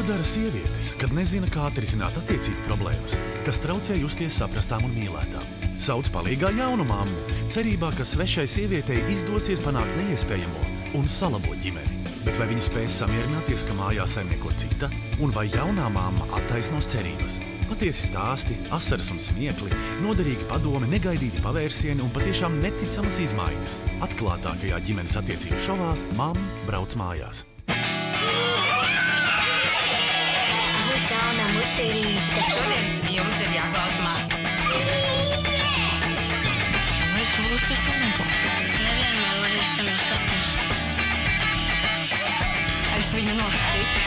Ko dara sievietes, kad nezina, kā atrisināt attiecību problēmas, kas traucē justies saprastām un mīlētām? Sauc palīgā jaunu mammu, cerībā, ka svešai sievietei izdosies panākt neiespējamo un salabot ģimeni. Bet vai viņa spēs samierināties, ka mājā saimnieko cita? Un vai jaunā mamma attaisnos cerības? Patiesi stāsti, asaras un smiekli, noderīgi padomi, negaidīti pavērsieni un patiešām neticamas izmaiņas. Atklātākajā ģimenes attiecību šovā Mamma brauc mājās. Būs jauna mutīte. Šodien jums ir jāklaus man. Vai es varu uzticamību? Nevienmēr var iztenot sapņus. Es viņu nostiku.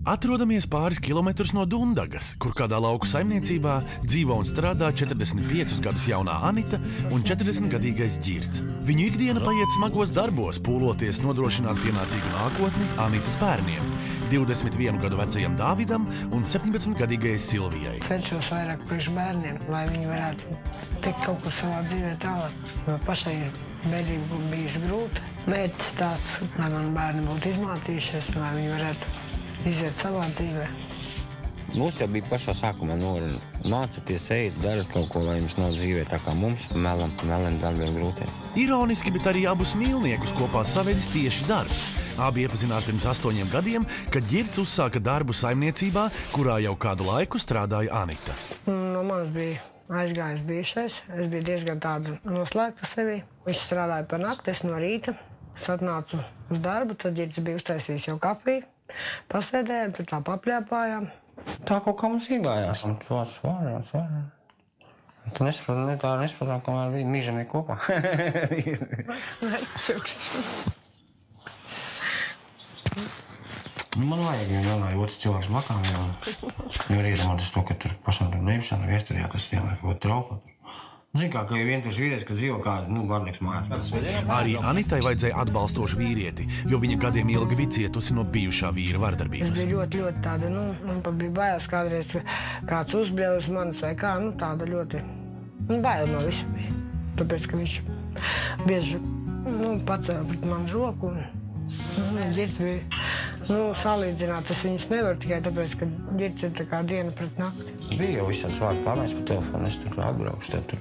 Atrodamies pāris kilometrus no Dundagas, kur kādā lauku saimniecībā dzīvo un strādā 45 gadus jaunā Anita un 40-gadīgais Ģirts. Viņu ikdiena paiet smagos darbos, pūloties nodrošināt pienācīgu nākotni Anitas bērniem, 21 gadu vecajam Dāvidam un 17-gadīgajai Silvijai. Cenšos vairāk priekš bērniem, lai viņi varētu tikt kaut kur savā dzīvē tālāk. Jo pašai ir bērnība bijis grūta. Mērķis tāds, lai man bērni būtu izmācījušies, lai viņi varētu iziet savā dzīvē. Mums jau bija pašā sākumā noruna. Mācieties, ejiet, darat kaut ko, lai jums nav dzīvē tā kā mums, melam darbiem grūtiem. Ironiski, bet arī abus mīlniekus kopā savedis tieši darbs. Abi iepazinās pirms 8 gadiem, kad Ģirts uzsāka darbu saimniecībā, kurā jau kādu laiku strādāja Anita. No manis bija aizgājis bijušais. Es biju diezgan tāda noslēgta sevī. Viņš strādāja par nakti, es no rīta. Es atnācu uz darbu, tad Ģirts bija uztaisījis jau kafiju. Pasēdējām, tad tā papļāpājām. Tā kaut kā mums iegājās. Un svārā. Tu nesaprotām, ka mēs mīžam ir kopā. Man vajag, jo vēl arī otrs cilvēks blakām. Nevar iedomāties to, ka tur pašam tur neimšana viesturjā, tas vienlāk kaut traupa. Zin kā, ka ir vientuši vīrietis, kad dzīvo kāds, barnieks mājās. Arī Anitai vajadzēja atbalstošu vīrieti, jo viņa gadiem ilgi bija cietusi no bijušā vīra vardarbības. Es biju ļoti tāda, man pat bija bailēs kādreiz, kāds uzbļaus manis vai kā, tāda ļoti baila no visu bija. Tāpēc, ka viņš bieži pacēla pret manu roku un Ģirts bija, salīdzināt, es viņus nevaru tikai tāpēc, ka Ģirts ir tā kā diena pret nakti. Bija jau visāds vārds pārmēs pa telefonu, es tur atbraukšu, tad tur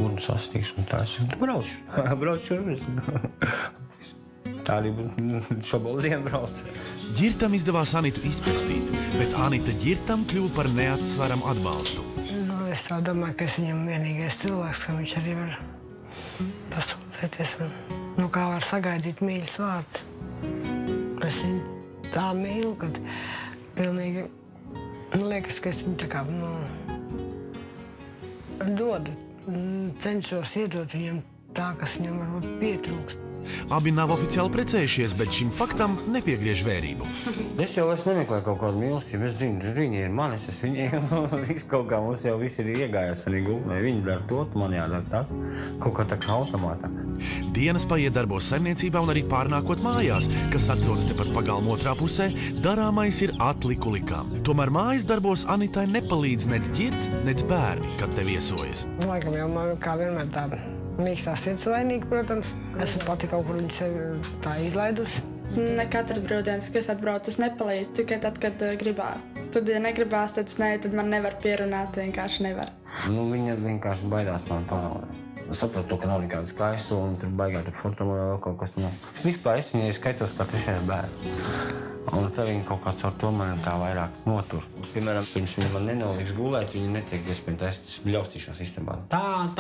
urnu sastīkšu un tā, es braucu šurvis. Tā arī šobola diena brauc. Ģirtam izdevās Anitu izpestīt, bet Anita Ģirtam kļuva par neatsveramu atbalstu. Es tā domāju, ka es viņam vienīgais cilvēks, ka viņš arī var pasūdzēties. Kā var sagaidīt mīļas vārds. Es viņu tā mīlu, kad pilnīgi liekas, ka es viņu tā kā dodu. Cenšos iedot viņam tā, kas viņam varbūt pietrūkst. Abi nav oficiāli precējušies, bet šim faktam nepiegriež vērību. Es jau vairs nemeklēju kaut kādu mīlestību. Es zinu, viņi ir manis, es viņiem. Kaut kā mums jau viss ir iegājās arī gultnē. Viņi dara to, man jādara tas. Kaut kā tā kā automātā. Dienas paiet darbos saimniecībā un arī pārnākot mājās, kas atrodas tepat pagalma otrā pusē, darāmais ir atliku likām. Tomēr mājas darbos Anitai nepalīdz nec Ģirts, nec bērni, kad te viesojas. Laikam jau man kā vienmēr tāda mīkstā sirds vainīga, protams. Esmu pati kaut kur viņu sevi tā izlaidusi. Ne katrs brīvdienas, kas atbrauc, es nepalīdzu tikai tad, kad gribās. Tad, ja negribās, tad man nevar pierunāt, vienkārši nevar. Viņa vienkārši baidās man pazaudēt. Es saprotu, ka nav nekāda skaista un tur baigā tur fotomu vai vēl kaut kas nav. Vispār es viņai skaitos kā trešajā bērnu. Un tad viņi kaut kāds ar to man tā vairāk notur. Piemēram, pirms viņa man nenoliks gulēt, viņa netiek iespējams, es bļaustīšos istabā. Tā,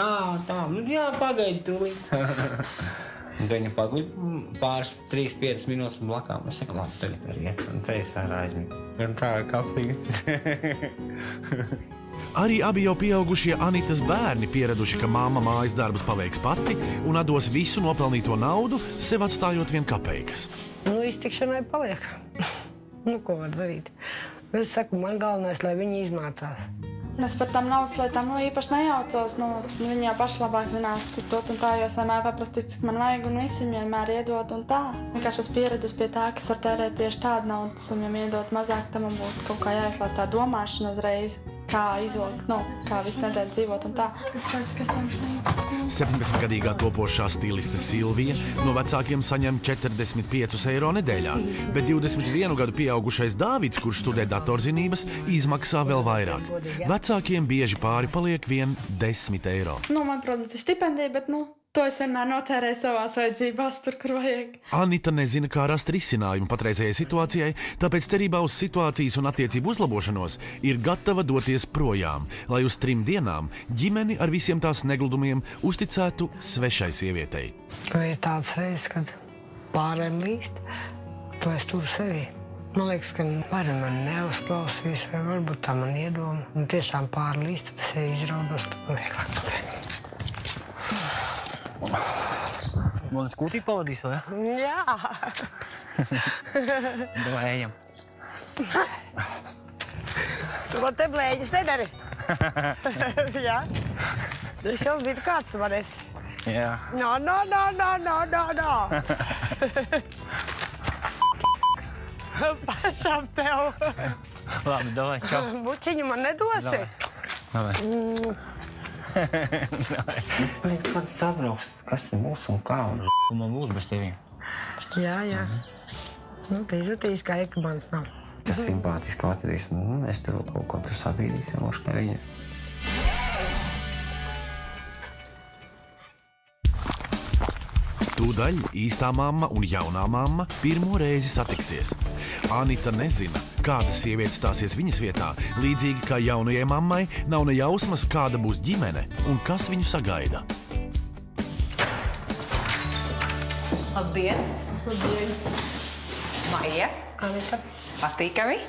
jā, pagaidi tūlīt. Un tad viņa paguļ pāris 3-5 minūtes blakām. Es saku, labi, tagad var iet, un te es ar aizmīgu. Un tā ir kafīgs. Arī abi jau pieaugušie Anitas bērni pieraduši, ka mamma mājas darbus paveiks pati un atdos visu nopelnīto naudu, sev atstājot vien kapeikas. Iztikšanai paliek. Ko var darīt? Es saku, man galvenais, lai viņi izmācās. Es par tām naudas lietām īpaši nejaucos. Viņi jau paši labāk zinās, cik dot un tā, jo es vienmēr paprastīju, cik man vajag, un visi viņiem vienmēr iedod un tā. Vienkārši es pieredus pie tā, ka es varu tērēt tieši tādu naudas, un ja iedot mazāk, tam man būtu kaut kā jāizlās tā domāšana uzreiz. kā izvilkt, kā visu nedēļu dzīvot un tā. Es teicu, ka es tam šnīcu. 17-gadīgā topošā stiliste Silvija no vecākiem saņem 45 eiro nedēļā, bet 21 gadu pieaugušais Dāvids, kurš studē datorzinības, izmaksā vēl vairāk. Vecākiem bieži pāri paliek vien 10 eiro. Man, protams, ir stipendija, bet, to es vienmēr notērēju savās vajadzībās, tur, kur vajag. Anita nezina, kā rast risinājumu patreizējai situācijai, tāpēc cerībā uz situācijas un attiecību uzlabošanos ir gatava doties projām, lai uz 3 dienām ģimeni ar visiem tās negludumiem uzticētu svešai sievietei. Ir tāds reizes, kad pārēm līst, to es turu sevī. Man liekas, ka varu man neuzklausīs, vai varbūt tā man iedoma. Un tiešām pārlīst, tad sevi izraudos, tad man vieglāk pateikt. Man skūtīgi pavadīs, vai? Jā! Davai, ejam. Tu man te blēģis nedari? Jā? Es jau zinu, kāds tu man esi. Jā. No. Pašām tev. Labi, davai, čau. Bučiņu man nedosi? Davai. Kad sabrauks, kas te būs un kā? Un man būs bez tevīm. Jā. Tu izjūtīs, kā ekabans nav. Tas simpātiski atvedīs. Es tur kaut ko tur sabīdīsim, kā viņa. Tūdaļ īstā mamma un jaunā mamma pirmo reizi satiksies. Anita nezina, kāda sieviete stāsies viņas vietā, līdzīgi kā jaunajai mammai nav ne jausmas, kāda būs ģimene un kas viņu sagaida. Labdien! Labdien! Maija! Anita! Patīkami!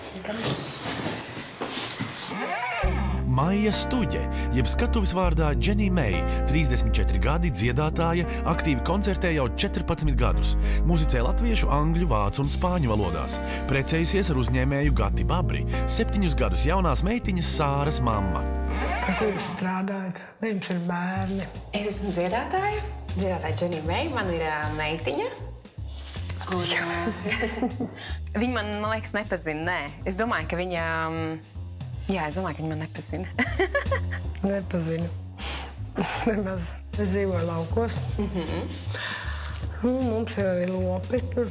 Maija Stuģe, jeb skatuves vārdā Dženija Meija, 34 gadi, dziedātāja, aktīvi koncertē jau 14 gadus. Muzicē latviešu, angļu, vācu un spāņu valodās. Precējusies ar uzņēmēju Gati Babri, 7 gadus jaunās meitiņas Sāras mamma. Kas jūs strādājat? Vai jums ir bērni? Es esmu dziedātāja Dženija Meija, man ir meitiņa. Viņa man liekas, nepazina, nē. Es domāju, ka viņa... Jā, es domāju, ka viņa man nepazina. Nepazinu. Nemaz. Es dzīvoju laukos. Mums ir arī lopi tur.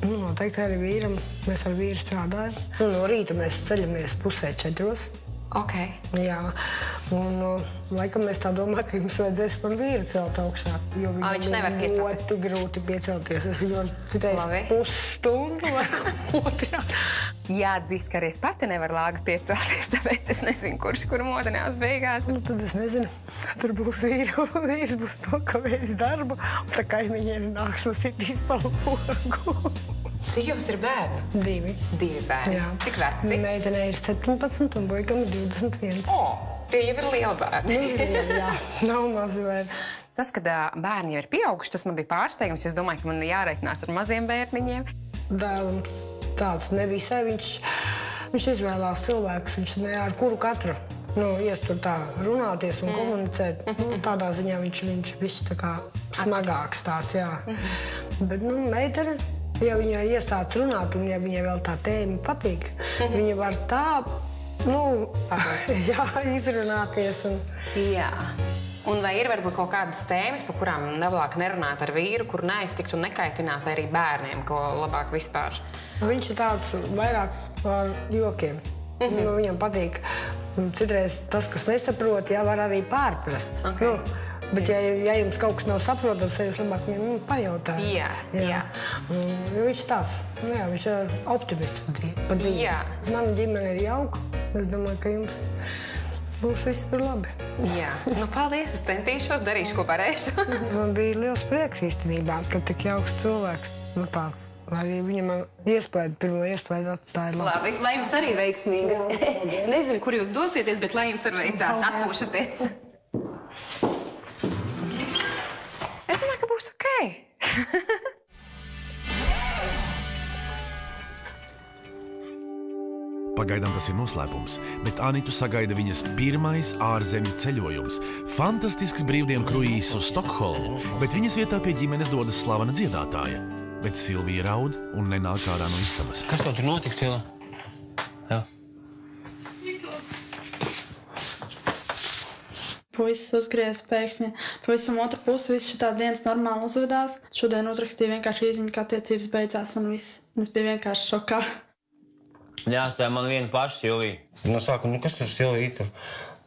Noteikti arī vīram. Mēs ar vīru strādājam. No rīta mēs ceļamies 3:30. Ok. Jā. Un laikam mēs tā domājam, ka jums vajadzēs par vīru celt augšā. Jo Viņš nevar viņam piecelties. ļoti grūti piecelties. Es viņam citēju pusstundu vai otrā. Jāatzīst, ka arī es pati nevaru lāga piecelties, tāpēc es nezinu, kurš kuru modinās beigās. Tad es nezinu, ka tur būs vīrs būs nokavējis darbu, un tā kaimiņiem nāks un sitīs pa logu. Cik jums ir bērni? 2. 2 bērni. Jā. Cik veci? Meitenei ir 17 un boikam ir 21. Tie jau ir lieli bērni. Jā, nav mazi vairs. Tas, kad bērni jau ir pieauguši, tas man bija pārsteigums, jo es domāju, ka man jāreikinās ar maziem bērniņiem. Dēlam tāds nevisai, viņš izvēlās cilvēkus, viņš ne ar kuru katru. Ies tur tā runāties un komunicēt. Tādā ziņā viņš viss tā kā smagāks tās, jā. Bet, meitene, ja viņai iesāc runāt un ja viņai vēl tā tēma patīk, viņa var tā, jā, izrunāties un... Jā. Un vai ir varbūt kaut kādas tēmas, par kurām labāk nerunāt ar vīru, kur neaiztikt un nekaitināt, vai arī bērniem, ko labāk vispār? Viņš ir tāds vairāk ar jokiem. Viņam patīk. Citreiz tas, kas nesaprot, jā, var arī pārprast. Okay. Bet ja jums kaut kas nav saprotams, jūs labāk viņam pajautājat. Jā. Viņš tāds, viņš ir optimists pa dzīvi. Jā. Mana ģimene ir jauka. Es domāju, ka jums būs viss tur labi. Jā. Paldies, es centīšos, darīšu, ko varēšu. Man bija liels prieks īstenībā, ka tik jauks cilvēks. Tāds. Arī viņa man pirmo iespēju atstāja labi. Lai jums arī veiksmīgi. Nezinu, kur jūs dosieties, bet lai jums arī veicās, atpūšaties. Es domāju, ka būs ok. Pagaidām tas ir noslēpums, bet Anitu sagaida viņas pirmais ārzemju ceļojums. Fantastisks brīvdienu kruīzs uz Stokholmu, bet viņas vietā pie ģimenes dodas slavena dziedātāja. Bet Silvija raud un nenāk ārā no istabas. Kas tev tur notika, Cila? Jā. puisis uzgriez pēkšņi. Pavisam otru pusi viss šitā dienas normāli uzvedās. Šodien uzrakstīja vienkārši īziņu, ka attiecības beidzās un viss. Es biju vienkārši šokā. Jā, tā man viena paša Silvija. No sākuma, kas tur Silvija tur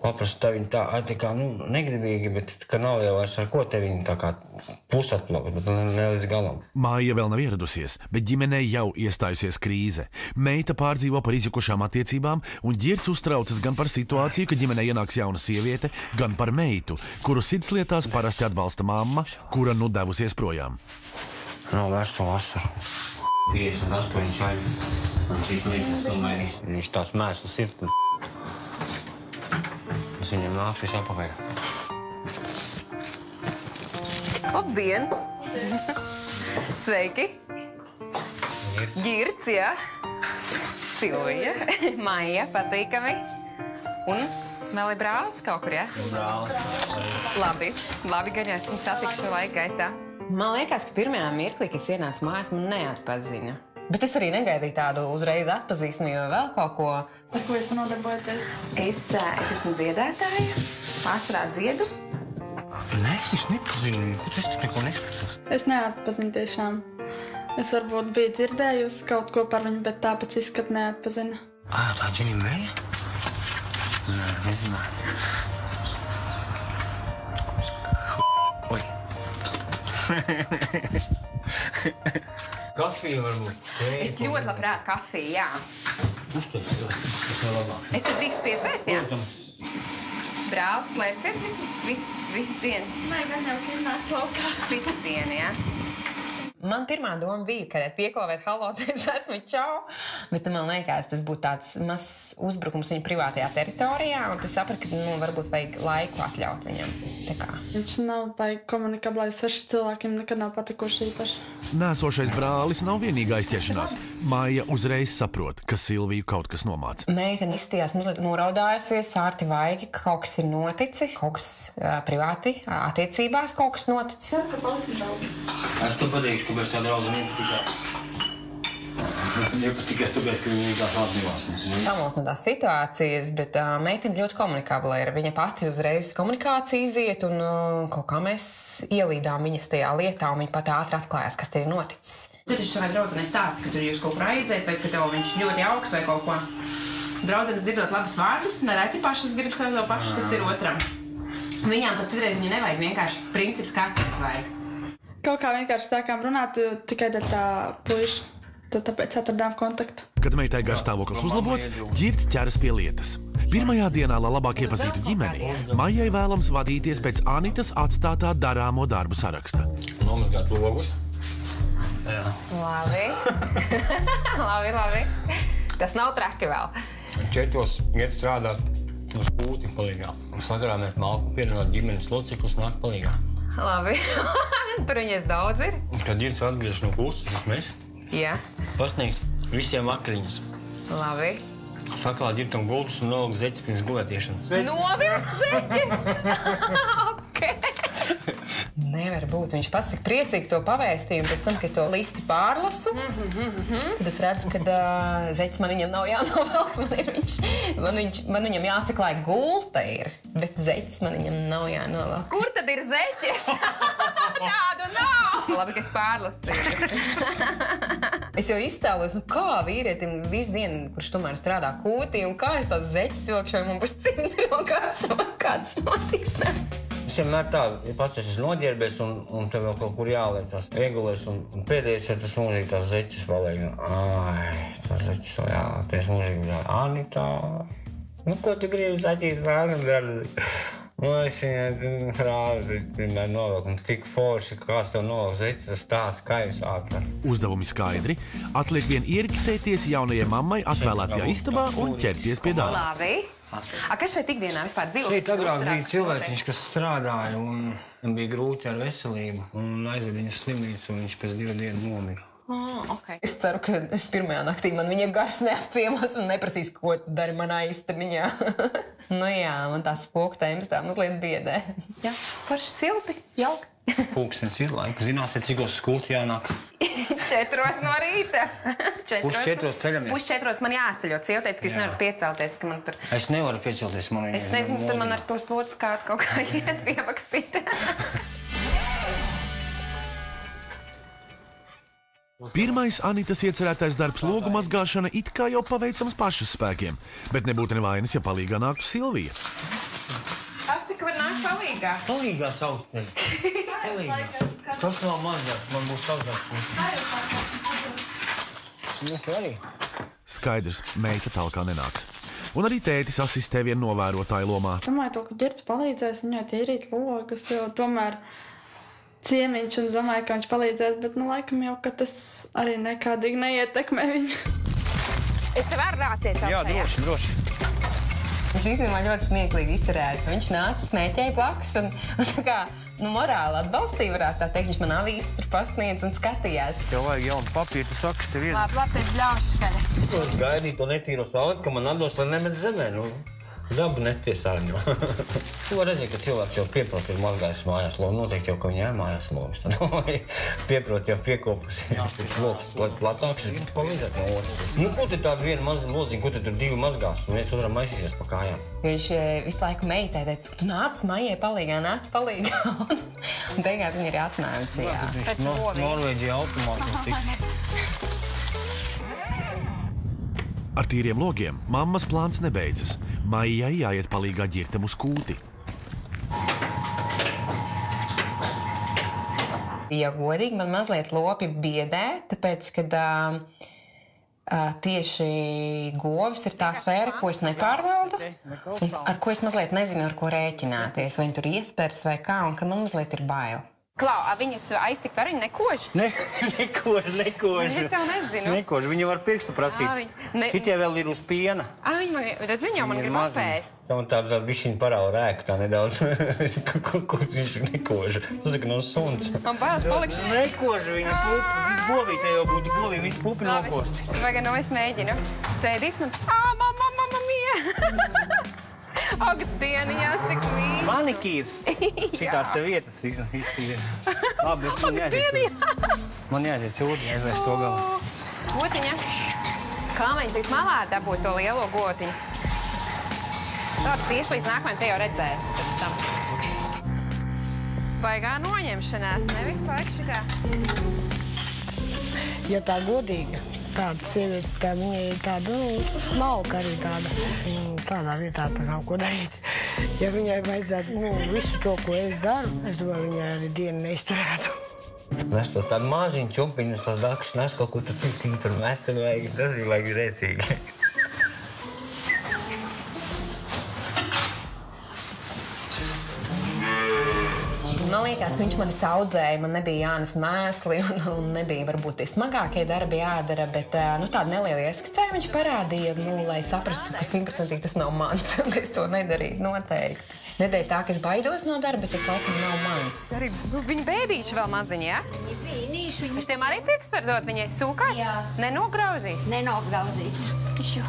paprasta, tā viņa tā kā, negribīgi, bet ka nav jau vairs ar ko te viņa tā kā pusatplaukt, bet ne līdz galam. Māja vēl nav ieradusies, bet ģimenei jau iestājusies krīze. Meita pārdzīvo par izjukušām attiecībām, un Ģirds uztraucas gan par situāciju, ka ģimenei ienāks jauna sieviete, gan par meitu, kuru sirdslietās parasti atbalsta mamma, kura nu devusies projām. Nav vairs to vasaru. 58 čaļi. Un cik līdzes to mērīs. Viņš tās mēslas ir. Es viņam nāks visu apakaļ. Labdien! Sveiki! Ģirds, jā. Silvija, Maija, patīkami. Un vēl ir brālis kaut kur, jā? Brālis. Labi, gan esmu satikšu laika gaitā. Man liekas, ka pirmajā mirklī, kad es ienācu mājās, man neatpazina. Bet es arī negaidīju tādu uzreiz atpazīstamību vai vēl kaut ko. Ar ko jūs nodarbojaties? Es esmu dziedātāja, pārsvarā dziedu. Nē, es nepazinu, kur es tik neko neskatos. Es neatpazinu tiešām. Es varbūt biju dzirdējusi kaut ko par viņu, bet tāpēc izskat neatpazinu. Tā Džini Meija? Nē, nezināju. Kafija varbūt. Es ļoti labprāt kafiju, jā. Uztais ļoti, tas vēl labāk. Es tad drīkst piesaist, jā? Brālis slēpsies visas dienas. Nē, gan jau kidnāt laukā. Citu dienu, jā? Man pirmā doma bija, ka pieklāvēt halo, es esmu čau. Bet man liekas, tas būtu tāds mazs uzbrukums viņa privātajā teritorijā, un tu saprati, ka varbūt vajag laiku atļaut viņam. Tā kā. Viņš nav baigi komunikablais ar šiem cilvēkiem, nekad nav patikuši īpaši. Nēsošais brālis nav vienīgā aizķeršanās. Māja uzreiz saprot, ka Silviju kaut kas nomāca. Meitene izstījās mazliet noraudājusies, sārti vaigi, ka kaut kas ir noticis, kaut kas privāti attiecībās kaut kas noticis. Ceru, ka paliksim draugi. Es tu pateikšu, kāpēc tā drauga nepatikās. Nepatikās tāpēc, ka viņa vienkārši atdevās. Samos no tās situācijas, bet meitene ļoti komunikabla ir. Viņa pati uzreiz komunikācija iziet, un kaut kā mēs ielīdām viņas tajā lietā, un viņa pat ātri atklājās, kas te ir noticis. Bet viņš savai draudzenei stāsta, ka tur jūs kaut kur aiziet, vai ka tev viņš ļoti jauks vai kaut ko. Draudzene dzirdot labas vārdus, nereti pašas grib savu to pašu, kas ir otram. Viņām pat citreiz viņa nevajag vienkārši princips katrs vajag. Kaut kā vienkārši sākām runāt tikai dēļ tā puiša. Tāpēc atradām kontaktu. Kad meitai garstāvoklis uzlabots, Ģirds ķeras pie lietas. Pirmajā dienā, lai labāk iepazītu ģimeni, Maijai vēlams vadīties pēc Anitas atstātā darāmo darbu saraksta. Nomazgāt logus. Jā. Labi. labi. Tas nav traki vēl. Četos iet strādāt uz pūti palīgā. Mēs atcerāmies malku pierunāt ģimenes loceklis nāk palīgā. Labi. Tur viņas daudz ir. Kad Ģirds atgriež no kustas, es mēs. Jā. Pasniegs visiem vakariņas. Labi. Saklāt Ģirtam gultus un novilkt zeķis pirms gulētiešanas. Novilkt zeķis? Ok. Nevar būt. Viņš pats tik priecīgs to pavēstījumu, pēc tam, ka es to listi pārlasu. Tad es redzu, ka zeķis man viņam nav jānovelk. Man viņam jāsaka, lai gulta ir, bet zeķis man viņam nav jānovelk. Kur tad ir zeķis? Tādu nav! Labi, ka es pārlasīju. Es jau iztēlos, kā vīrietim visu dienu, kurš tomēr strādā kūtī, un kā es tās zeķis vilkšu, vai man būs cimdi rokās, vai kāds notiks. Es vienmēr tā, ja pats esi noģērbies un tev vēl kaut kur jāliecas, iegulēs, un pēdējais, ja tas mūžīgi tās zeķis paliek. Tas zeķis vēl jāliec mūžīgi jā. Anita, ko tu gribi zaķīt vēl? Es viņai rādu, vienmēr novelku, un tik forši, kāds tev novelk zeķis, tas tā skaidrs ātrāk. Uzdevumi skaidri. Atliek vien ierikstēties jaunajai mammai atvēlētajā istabā un ķerties pie darba. Labi. Kas šeit ikdienā vispār dzīvo? Šeit agrāk bija cilvēciņš, kas strādāja, un viņam bija grūti ar veselību, un aizved viņu slimnīcu, un viņš pēc 2 dienu nomira. Okay. Es ceru, ka pirmajā naktī man viņa gars neapciemos un neprasīs, ko tu dari manā istabiņā. Nu jā, man tās spoku tēmas tā mazliet biedē. Jā, forši silti, jauki. Pūkstens ir laika, zināsiet, cik uz skulti jānāk. 4 no rīta. 4 ceļamies. 4 man jāceļot. Sieva teica, ka es nevaru piecelties, ka man tur... Es nevaru piecelties, man viņa... Es nezinu, tad man ar to slotu skātu kaut kā iet pievakstīt. Pirmais Anitas iecerētais darbs logu mazgāšana it kā jau paveicams pašas spēkiem, bet nebūtu nevainas, ja palīgā nāktu Silvija. Tas cik var nākt palīgā? Palīgā savs teļ. Palīgā. Tas nav mazāk, man būs savs. Mēs arī. Skaidrs, meita talkā nenāks. Un arī tētis asistē vien novērotāju lomā. Domāju, to, ka Girts palīdzēs viņai tīrīt logas, jo tomēr ciemiņš un domāju, ka viņš palīdzēs, bet, laikam jau, ka tas arī nekādīgi neietekmē viņu. Es tev varu rāties augšā, Jā, droši. Viņš īstenībā ļoti smieklīgi izturējās. Viņš nāca smēķēja blakus un tā kā, morāli atbalstīja, varētu tā teikt. Viņš man avīzes tur pasniedz un skatījās. Tev vajag jaunu papīru, tu saki, tev ir. Labi, es bļaušu skaļi. Es gaidīju to netīro sauleti, ka man atdos, lai nemet zemē, dabu nepiesārņo. Tu var redzēt, ka cilvēks jau pieprot ir mazgājis mājās logu. Noteikti jau, ka viņai mājās logas. Tad pieprot jau piekopus. Logs platāks, palīdzēt no otras. Ko te tāda viena maza lodziņa, ko te tur 2 mazgās? Un viens otram maisīsies pa kājām. Viņš visu laiku meitai teica, tu nāc Maijai palīgā, nāc palīgā. Un beigās viņa arī atnāca, jā. Norvēģija automātiski tik. Ar tīriem logiem mammas plāns nebeidzas. Maijai jāiet palīgā Ģirtem uz kūti. Ja godīgi, man mazliet lopi biedē, tāpēc, kad tieši govis ir tā sfēra, ko es nepārvaldu, ar ko es mazliet nezinu, ar ko rēķināties, vai viņi tur iespērs vai kā, un ka man mazliet ir bail. Klau, viņus aiztikt var, viņi nekož? Nekož. Es jau nezinu. Nekož, viņi var pirkstu prasīt. Šitie vēl ir uz piena. Redz, viņi jau man grib apēst. Tā bišķiņa parāva rēku tā nedaudz. Ko viņš nekož? Tas ir no suns. Man bailes palikšu. Nekož, viņa govīte jau būtu govīte, viņš pupi nokosti. Vai gan es mēģinu. Tēdīs man, mamma mie! Ak, dieniņās tik mīļi. Manikīrs. Šitās te vietas iztīri. Labi, es man jāiziet. Man jāiziet sūdi, aizvērš to galā. Gotiņa. Kā viņi tik malā dabūt to lielo gotiņu? Tāds ies līdz nākamajam, te jau redzēs pēc tam. Baigā noņemšanās, nevis laiks šitā. Ja tā godīga, tāda sievietes, kā viņa ir tāda, smalka arī tāda. Tādā vietā tā nav ko darīt. Ja viņai vajadzētu visu to, ko es daru, es domāju, viņai arī dienu neizturētu. Es to tādu māziņu čumpiņu, es tās dakšas nes kaut ko citu tur metu, tas bija vajag rēcīgi. Man liekas, viņš mani saudzēja, man nebija jānes mēsli un nebija varbūt tie smagākie darbi jādara, bet tādu nelielu ieskicēju viņš parādīja, lai saprastu, ka 100% tas nav mans, un es to nedarītu noteikti. Nedēļ tā, ka es baidos no darba, bet tas laikam nav mans. Arī viņa bēbīši vēl maziņi, ja? Viņa brīnīši. Viņš tiem arī pirks var dot, viņai sūkās? Jā. Nenograuzīs? Nenograuzīs. Jā.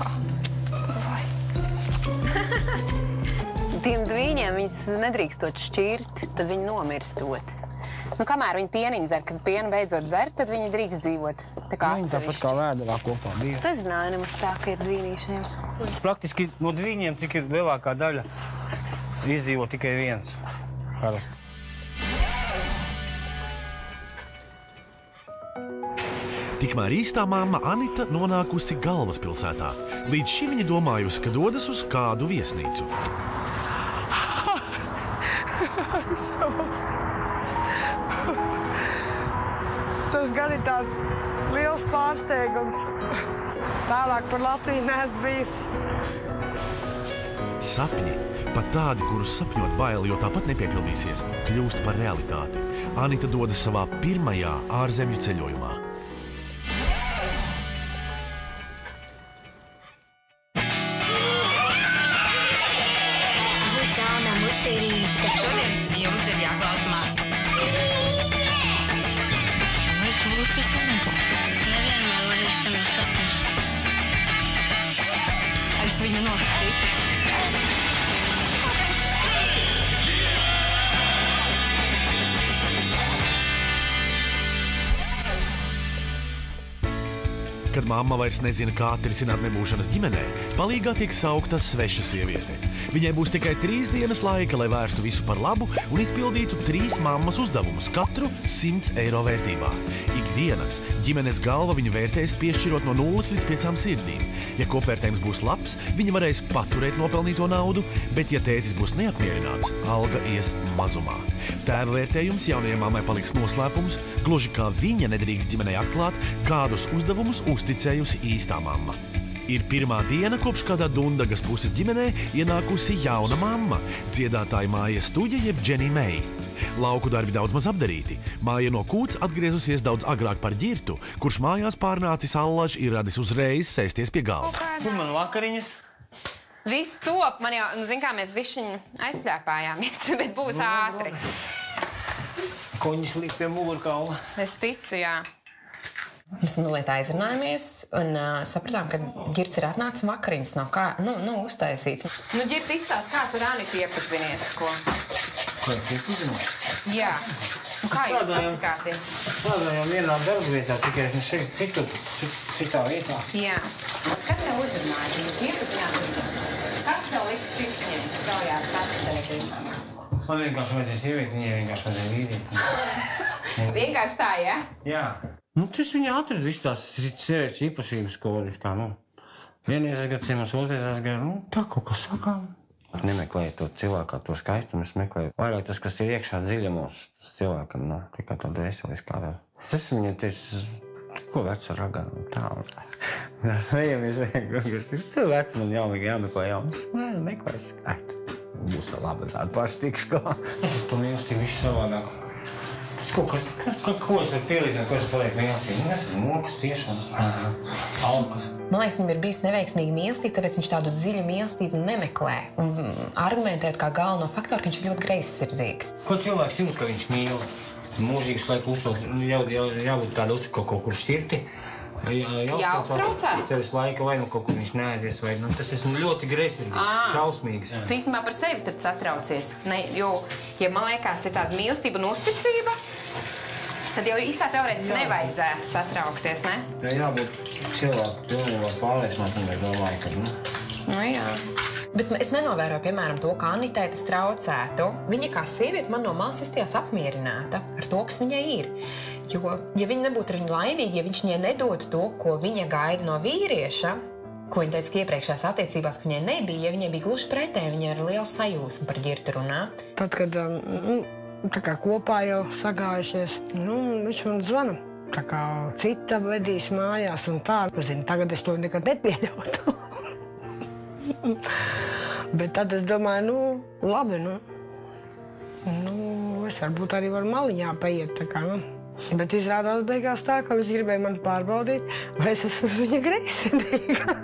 Tiem dvīņiem viņus nedrīkstot šķirt, tad viņi nomirstot. Kamēr viņi pieniņu dzer, kad pienu beidzot dzer, tad viņi drīkst dzīvot. Viņi tāpat kā vēderā kopā bija. Es nezināju nemaz tā, ka ir dvīnīšiem. Praktiski no dvīņiem tik ir lielākā daļa izdzīvo tikai viens. Parasti. Tikmēr īstā mamma Anita nonākusi galvaspilsētā. Līdz šim viņa domājusi, ka dodas uz kādu viesnīcu. Tas gan ir tāds liels pārsteigums. Tālāk par Latviju neesmu bijis. Sapņi, pat tādi, kurus sapņot baili, jo tāpat nepiepildīsies, kļūst par realitāti. Anita dodas savā pirmajā ārzemju ceļojumā. Šodien jums ir jāklaus man. Es nevienmēr varu iztenot sapņus. Es viņu nostīku. kad mamma vairs nezina, kā atrisināt nebūšanas ģimenē, palīgā tiek saukta sveša sieviete. Viņai būs tikai 3 dienas laika, lai vērstu visu par labu un izpildītu 3 mammas uzdevumus, katru 100 eiro vērtībā. Ikdienas ģimenes galva viņu vērtēs piešķirot no 0 līdz 5 sirdīm. Ja kopvērtējums būs labs, viņa varēs paturēt nopelnīto naudu, bet ja tētis būs neapmierināts, alga ies mazumā. Tēva vērtējums jaunajai mammai paliks noslēpums, gluži kā viņa nedrīkst ģimenei atklāt, kādus uzdevumus uzticējusi īstā mamma. Ir pirmā diena, kopš kādā Dundagas puses ģimenē ienākusi jauna mamma, dziedātāja Māja Stuģe jeb Dženija Meija. Lauku darbi daudz maz apdarīti. Māja no Kūts atgriezusies daudz agrāk par ģirtu, kurš mājās pārnācis allaž ir radis uzreiz sēsties pie galda. Kur man vakariņas? Viss top, man jau, zin kā, mēs višķiņi aizpļāpājāmies, bet būs ātri. Koņas liek pie mugurkaula. Es ticu, jā. Mēs mazliet aizrunājāmies un sapratām, ka Girts ir atnācis vakariņas, nav kā, uztaisīts. Girts izstāst, kā tu Anitu iepazinies, ko? Ko es iepazinies? Jā. Un kā jūs satikāties? Strādājām vienā darba vietā, tikai šeit citā vietā. Jā. Kas tev uzrunāja? Jūs iepazināt? Kas tev lika citņiem straujāk satikstēties? Man vienkārši vajadzēja sievieti, viņai vienkārši vajadzēja vīrieti. Vienkārši tā, jā? Jā. Tas viņa atrada visu tās sievietes īpašības, ko var kā, vienreiz aizgad ciemos, otrais aizgad, tā kaut kā sakām. Nemeklēju to cilvēku, to skaistumu, es meklēju vairāk tas, kas ir iekšā dziļumos, tas cilvēkam, tikai tāda veseliskā. Tas viņa teica, ko vecs ar ragā, tā. Mēs vējamies, tu vec man jāmeklē jaunas. Meklēju skaitu. Būs vēl labi tāda paša tikšu kā. Tu mīlestību visu savādāk. Tas kaut kas, ko es varu pielīdzināt, ko es palieku mīlestību? Tas ir mokas, ciešanas, alkas. Man liekas, viņam ir bijusi neveiksmīga mīlestība, tāpēc viņš tādu dziļu mīlestību nemeklē. Un argumentēt kā galveno faktoru, ka viņš ir ļoti greizsirdīgs. Ko cilvēks jūt, ka viņš mīl? Mūžīgs laiku uzsauc, jābūt tāda kaut kur šķirti. Jāuztraucās? Tevis laika vai kaut kur viņš neaizies, vai tas esmu ļoti greizsirdīgs, šausmīgs. Tu īstenībā par sevi tad satraucies, jo, ja man liekas, ir tāda mīlestība un uzticība, tad jau it kā teorētiski nevajadzētu satraukties, ne? Jābūt cilvēku pilnībā pārliecinātam, es domāju, ka, jā. Bet es nenovēroju, piemēram, to, ka Anitai tas traucētu. Viņa kā sieviete man no malas izstījās apmierināta ar to, kas viņai ir. Jo, ja viņa nebūtu ar viņu laimīga, ja viņš viņai nedod to, ko viņa gaida no vīrieša, ko viņa teica, ka iepriekšējās attiecībās, ka viņai nebija, ja viņai bija gluži pretēji, viņai ar lielu sajūsmu par Girtu runā. Tad, kad tā kā kopā jau sagājušies, viņš man zvana. Tā kā cita vedīs mājās un tā. Tagad es to nekad nepieļautu. Bet tad es domāju, labi, es varbūt arī varu maliņā paiet, tā kā, Bet izrādās beigās tā, ka viņš gribēja mani pārbaudīt, vai es esmu viņa greizsirdīga.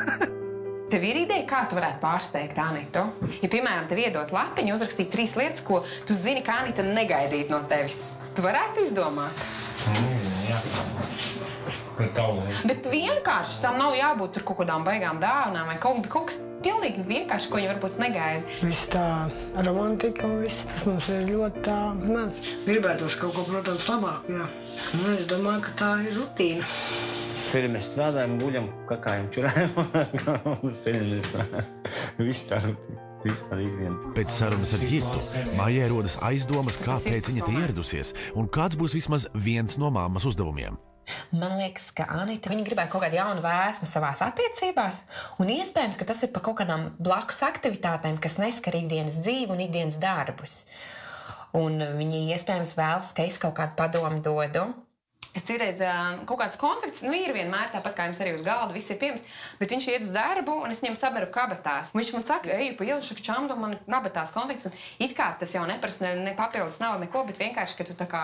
Tev ir ideja, kā tu varētu pārsteigt Anitu? Ja, piemēram, tev iedot lapiņu, uzrakstīt 3 lietas, ko tu zini, ka Anita negaidīt no tevis. Tu varētu izdomāt? Jā. Bet vienkārši tam nav jābūt tur kaut kādām baigām dāvanām vai kaut kas pilnīgi vienkārši, ko viņi varbūt negaida. Viss tā romantika un viss, tas mums ir ļoti tā maz. Gribētos kaut ko, protams, labāk, jā. Es domāju, ka tā ir rutīna. Ceļi mēs strādājam, guļam, kakājam, čurājam. Viss tā rutīna. Viss tā ikdiena. Pēc sarunas ar Girtu Maijai rodas aizdomas, kāpēc viņa te ieradusies un kāds būs vismaz viens no mammas uzdevumiem. Man liekas, ka Anita gribēja kaut kādu jaunu vēsmu savās attiecībās, un iespējams, ka tas ir par kaut kādām blakus aktivitātēm, kas neskar ikdienas dzīvi un ikdienas darbus. Un viņi iespējams vēlas, ka es kaut kādu padomu dodu. Es citreiz kaut kāds konflikts, ir vienmēr tāpat kā jums arī uz galda, viss ir pieejams, bet viņš iet uz darbu un es viņam saberu kabatās. Viņš man saka, eju pa ielu, šaka čamdu, man kabatās konflikts, un it kā tas jau neprasa ne papildus naudu, neko, bet vienkārši, ka tu tā kā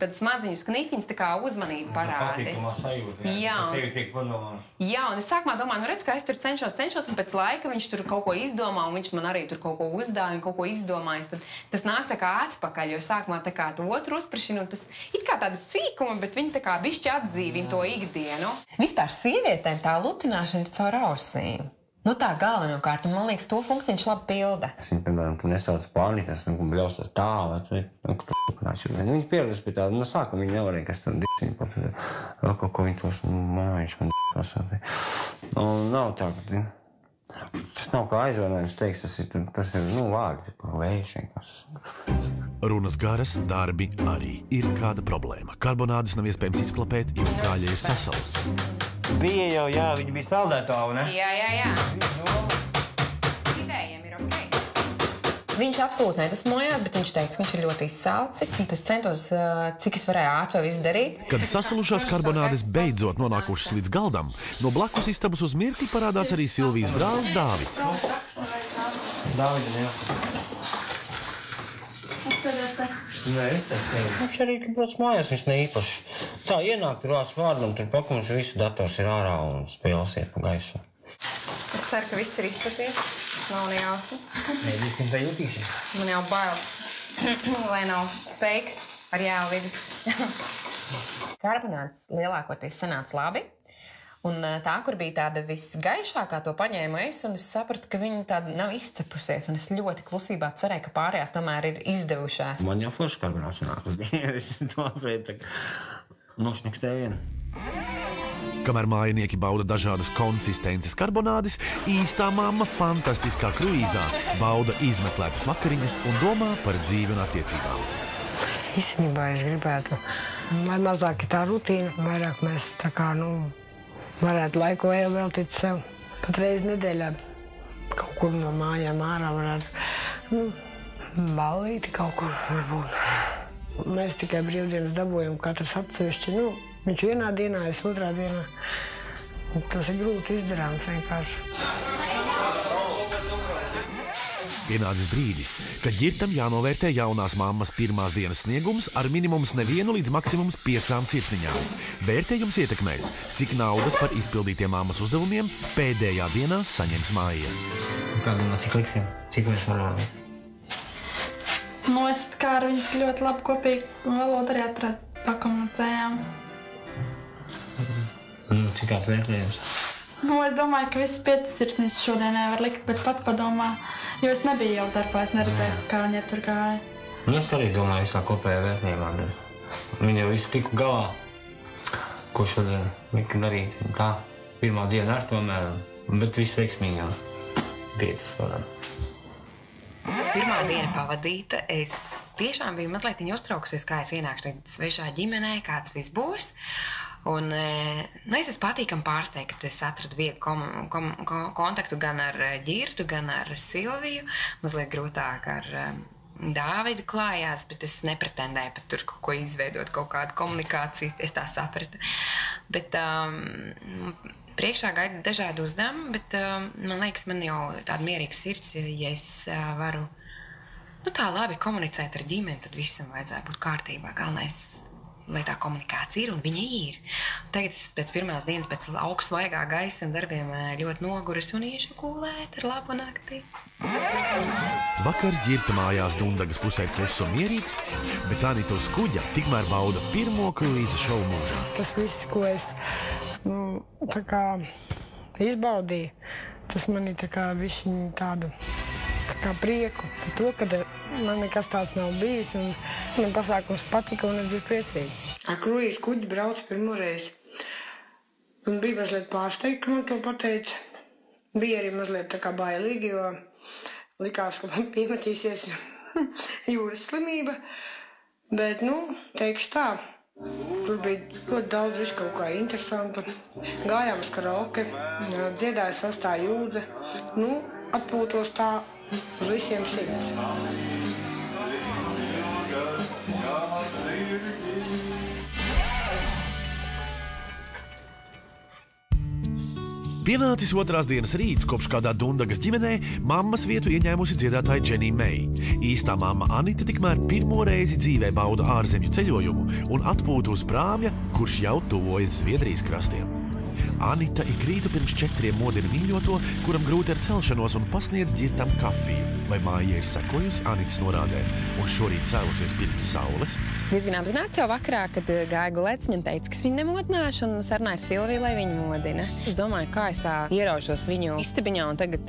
tad smadziņus knifiņus tā kā uzmanību parādi. Patīkamā sajūta, jā. Tevi tiek padomās. Jā, un es sākumā domāju, redz, ka es tur cenšos, un pēc laika viņš tur kaut ko izdomā, un viņš man arī tur kaut ko uzdāja un kaut ko izdomājis. Tad tas nāk tā kā atpakaļ, jo sākumā tā kā tu otru uzprašinu, un tas it kā tāda sīkuma, bet viņi tā kā bišķi atdzīvina to ikdienu. Vispār sievietēm tā lutināšana ir caur ausīm. Tā galvenokārt, un man liekas, to funkciju viņš labi pilda. Viņa, piemēram, tu nesauc pārnītas, un bļaust tā, vai viņi pieredus pie tāda, sākuma viņi nevarēja, kas tur diks, viņi pat, ko viņi tos, viņš man Un nav tā, ka tas nav kā aizvainojums teiks, tas ir vārdi, lēš vienkārši. Runas garas, darbi arī ir kāda problēma. Karbonādes nav iespējams izklapēt, jo gaļa ir sasalusi. Bija jau, jā, viņi bija saldētāji, ne? Jā. Idējiem ir ok. Viņš absolūti nedusmojās, bet viņš teica, ka viņš ir ļoti izsalcis. Es centos, cik es varēju ātri izdarīt. Kad sasalušās karbonādes beidzot nonākušas līdz galdam, no blakus istabas uz mirkli parādās arī Silvijas brālis Dāvids. Dāvida, jā. Nē, es teicu, viņš arī brauc mājās, viņš neīpaši. Tā ienāk tur vārds vārdam, tur pakums visu dators ir ārā un spēles iet pa gaisu. Es ceru, ka viss ir izskaties. Nav nejausmas. Mēģīsim tā jutīsim. Man jau bail, lai nav steiks ar jēlu vidus. Karbonādes lielākoties sanāca labi. Un tā, kur bija tāda visgaišākā, to paņēmu es, un es sapratu, ka viņa tāda nav izcepusies. Un es ļoti klusībā cerēju, ka pārējās tomēr ir izdevušās. Man jau forši karbonādes sanāca. Es to apveidu, nošnikstēju vienu. Kamēr mājinieki bauda dažādas konsistences karbonādes, īstā mamma fantastiskā kruīzā bauda izmeklētas vakariņas un domā par dzīvi un attiecībām. Īstenībā es gribētu, lai mazāk ir tā rutīna, vairāk mēs tā kā, varētu laiku veltīt sev. Pat reizi nedēļā kaut kur no mājām ārā varētu, ballīti kaut kur varbūt. Mēs tikai brīvdienas dabūjam katrs atsevišķi, viņš vienā dienā, es otrā dienā. Tas ir grūti izdarāms vienkārši. Pienācis brīdis, kad ģirtam jānovērtē jaunās mammas pirmās dienas sniegums ar minimums nevienu līdz maksimums 5 sirsniņām. Vērtējums ietekmēs, cik naudas par izpildītiem mammas uzdevumiem pēdējā dienā saņems māja. Cik liksim? Cik mēs varam? Es kā ar viņas ļoti labi kopīgi valodu arī pakomunicējām. Cik kāds vērtējums? Es domāju, ka visas 5 sirsnīs šodien nevar likt, bet pats padomā, jo es nebiju jau darbā, es neredzēju, kā viņa tur gāja. Es arī domāju visā kopējā vērtījumā. Viņa jau visu tiku galā, ko šodien lika darīt. Tā, pirmā diena ar tomēr, bet viss veiksmīgi jau 5 varam. Pirmā diena pavadīta, es tiešām biju mazliet uztraukusies, kā es ienākšu svešā ģimenē, kāds viss būs. Un es esmu patīkami pārsteigta, ka es atradu vieglu kontaktu gan ar Ģirtu, gan ar Silviju. Mazliet grūtāk ar Dāvidu klājās, bet es nepretendēju pat tur kaut ko izveidot, kaut kādu komunikāciju, es tā sapratu. Bet priekšā gaida dažādi uzdevumi, bet man liekas, man jau tāda mierīga sirds, ja es varu tā labi komunicēt ar ģimeni, tad visam vajadzētu būt kārtībā. Galvenais, lai tā komunikācija ir, un viņa ir. Tagad es pēc pirmās dienas, pēc lauku svaigā gaisa un darbiem ļoti noguris un iešu gulēt ar labu nakti. Vakars Ģirta mājās Dundagas pusē kluss un mierīgs, bet Anita uz kuģa tikmēr bauda pirmo kruīza šovu mūžā. Tas viss, ko es tā kā izbaudīju, tas manī tā kā višķiņ tādu prieku par to, ka man nekas tāds nav bijis, un man pasākums patika, un es biju priecīga. Ar kruīzu kuģi braucu pirmo reizi. Un bija mazliet pārsteigta, ka man to pateica. Bija arī mazliet tā kā bailīgi, jo likās, ka man piemetīsies jūras slimība. Bet, teikšu tā, tur bija ļoti daudz visu kaut kā interesanta. Gājām uz karaoke, dziedāja Sastā jūdze. Atpūtos tā uz visiem sirds. Pienācis otrās dienas rīts, kopš kādā Dundagas ģimenē mammas vietu ieņēmusi dziedātāja Dženija Meija. Īstā mamma Anita tikmēr pirmo reizi dzīvē bauda ārzemju ceļojumu un atpūtu uz prāmja, kurš jau tuvojas Zviedrijas krastiem. Anita ik rītu pirms 4 modina mīļoto, kuram grūti ar celšanos un pasniedz Ģirtam kafiju. Vai māja ir sekojusi Anitas norādēm un šorīt cēlusies pirms saules? Diezgan apzināts jau vakarā, kad gāja gulēt, viņa teica, ka es viņu nemodināšu un sarunāju ar Silviju, lai viņu modina. Es domāju, kā es tā ieraušos viņu istabiņā un tagad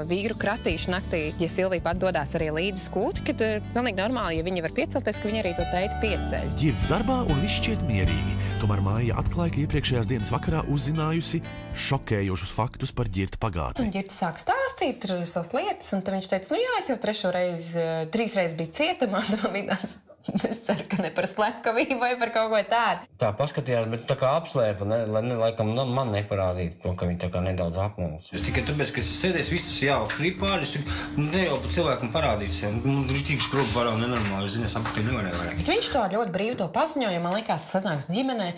vīru kratīšu naktī, ja Silvija pat dodās arī līdzi skūti, kad pilnīgi normāli, ja viņa var piecelties, ka viņa arī to teica pieceļ. Ģirts darbā un viss šķiet mierīgi. Tomēr Maija atklāja, ka iepriekšējās dienas vakarā uzzinājusi šokējošus faktus par Ģirta pagātni. Ģirta sāk stāstīt savas lietas, un tad viņš teica, nu jā, es jau 3 reizes biju cietumā, tad man bija tāds, es ceru, ka ne par slepkavību vai par kaut ko tādu. Tā paskatījās, bet tā kā apslēpa, lai laikam man neparādītu to, ka viņi tā kā nedaudz apmūs. Es tikai tāpēc, ka es sēdēs, viss tas jāuk frīpāri, es ne jau pa cilvēkam parādīts, man rītīgs skrobu parādu nenormāli, es zinu, es apakaļ nevarēju vairāk. Bet viņš to ļoti brīvi to paziņoja, jo man likās sanāks ģimenē,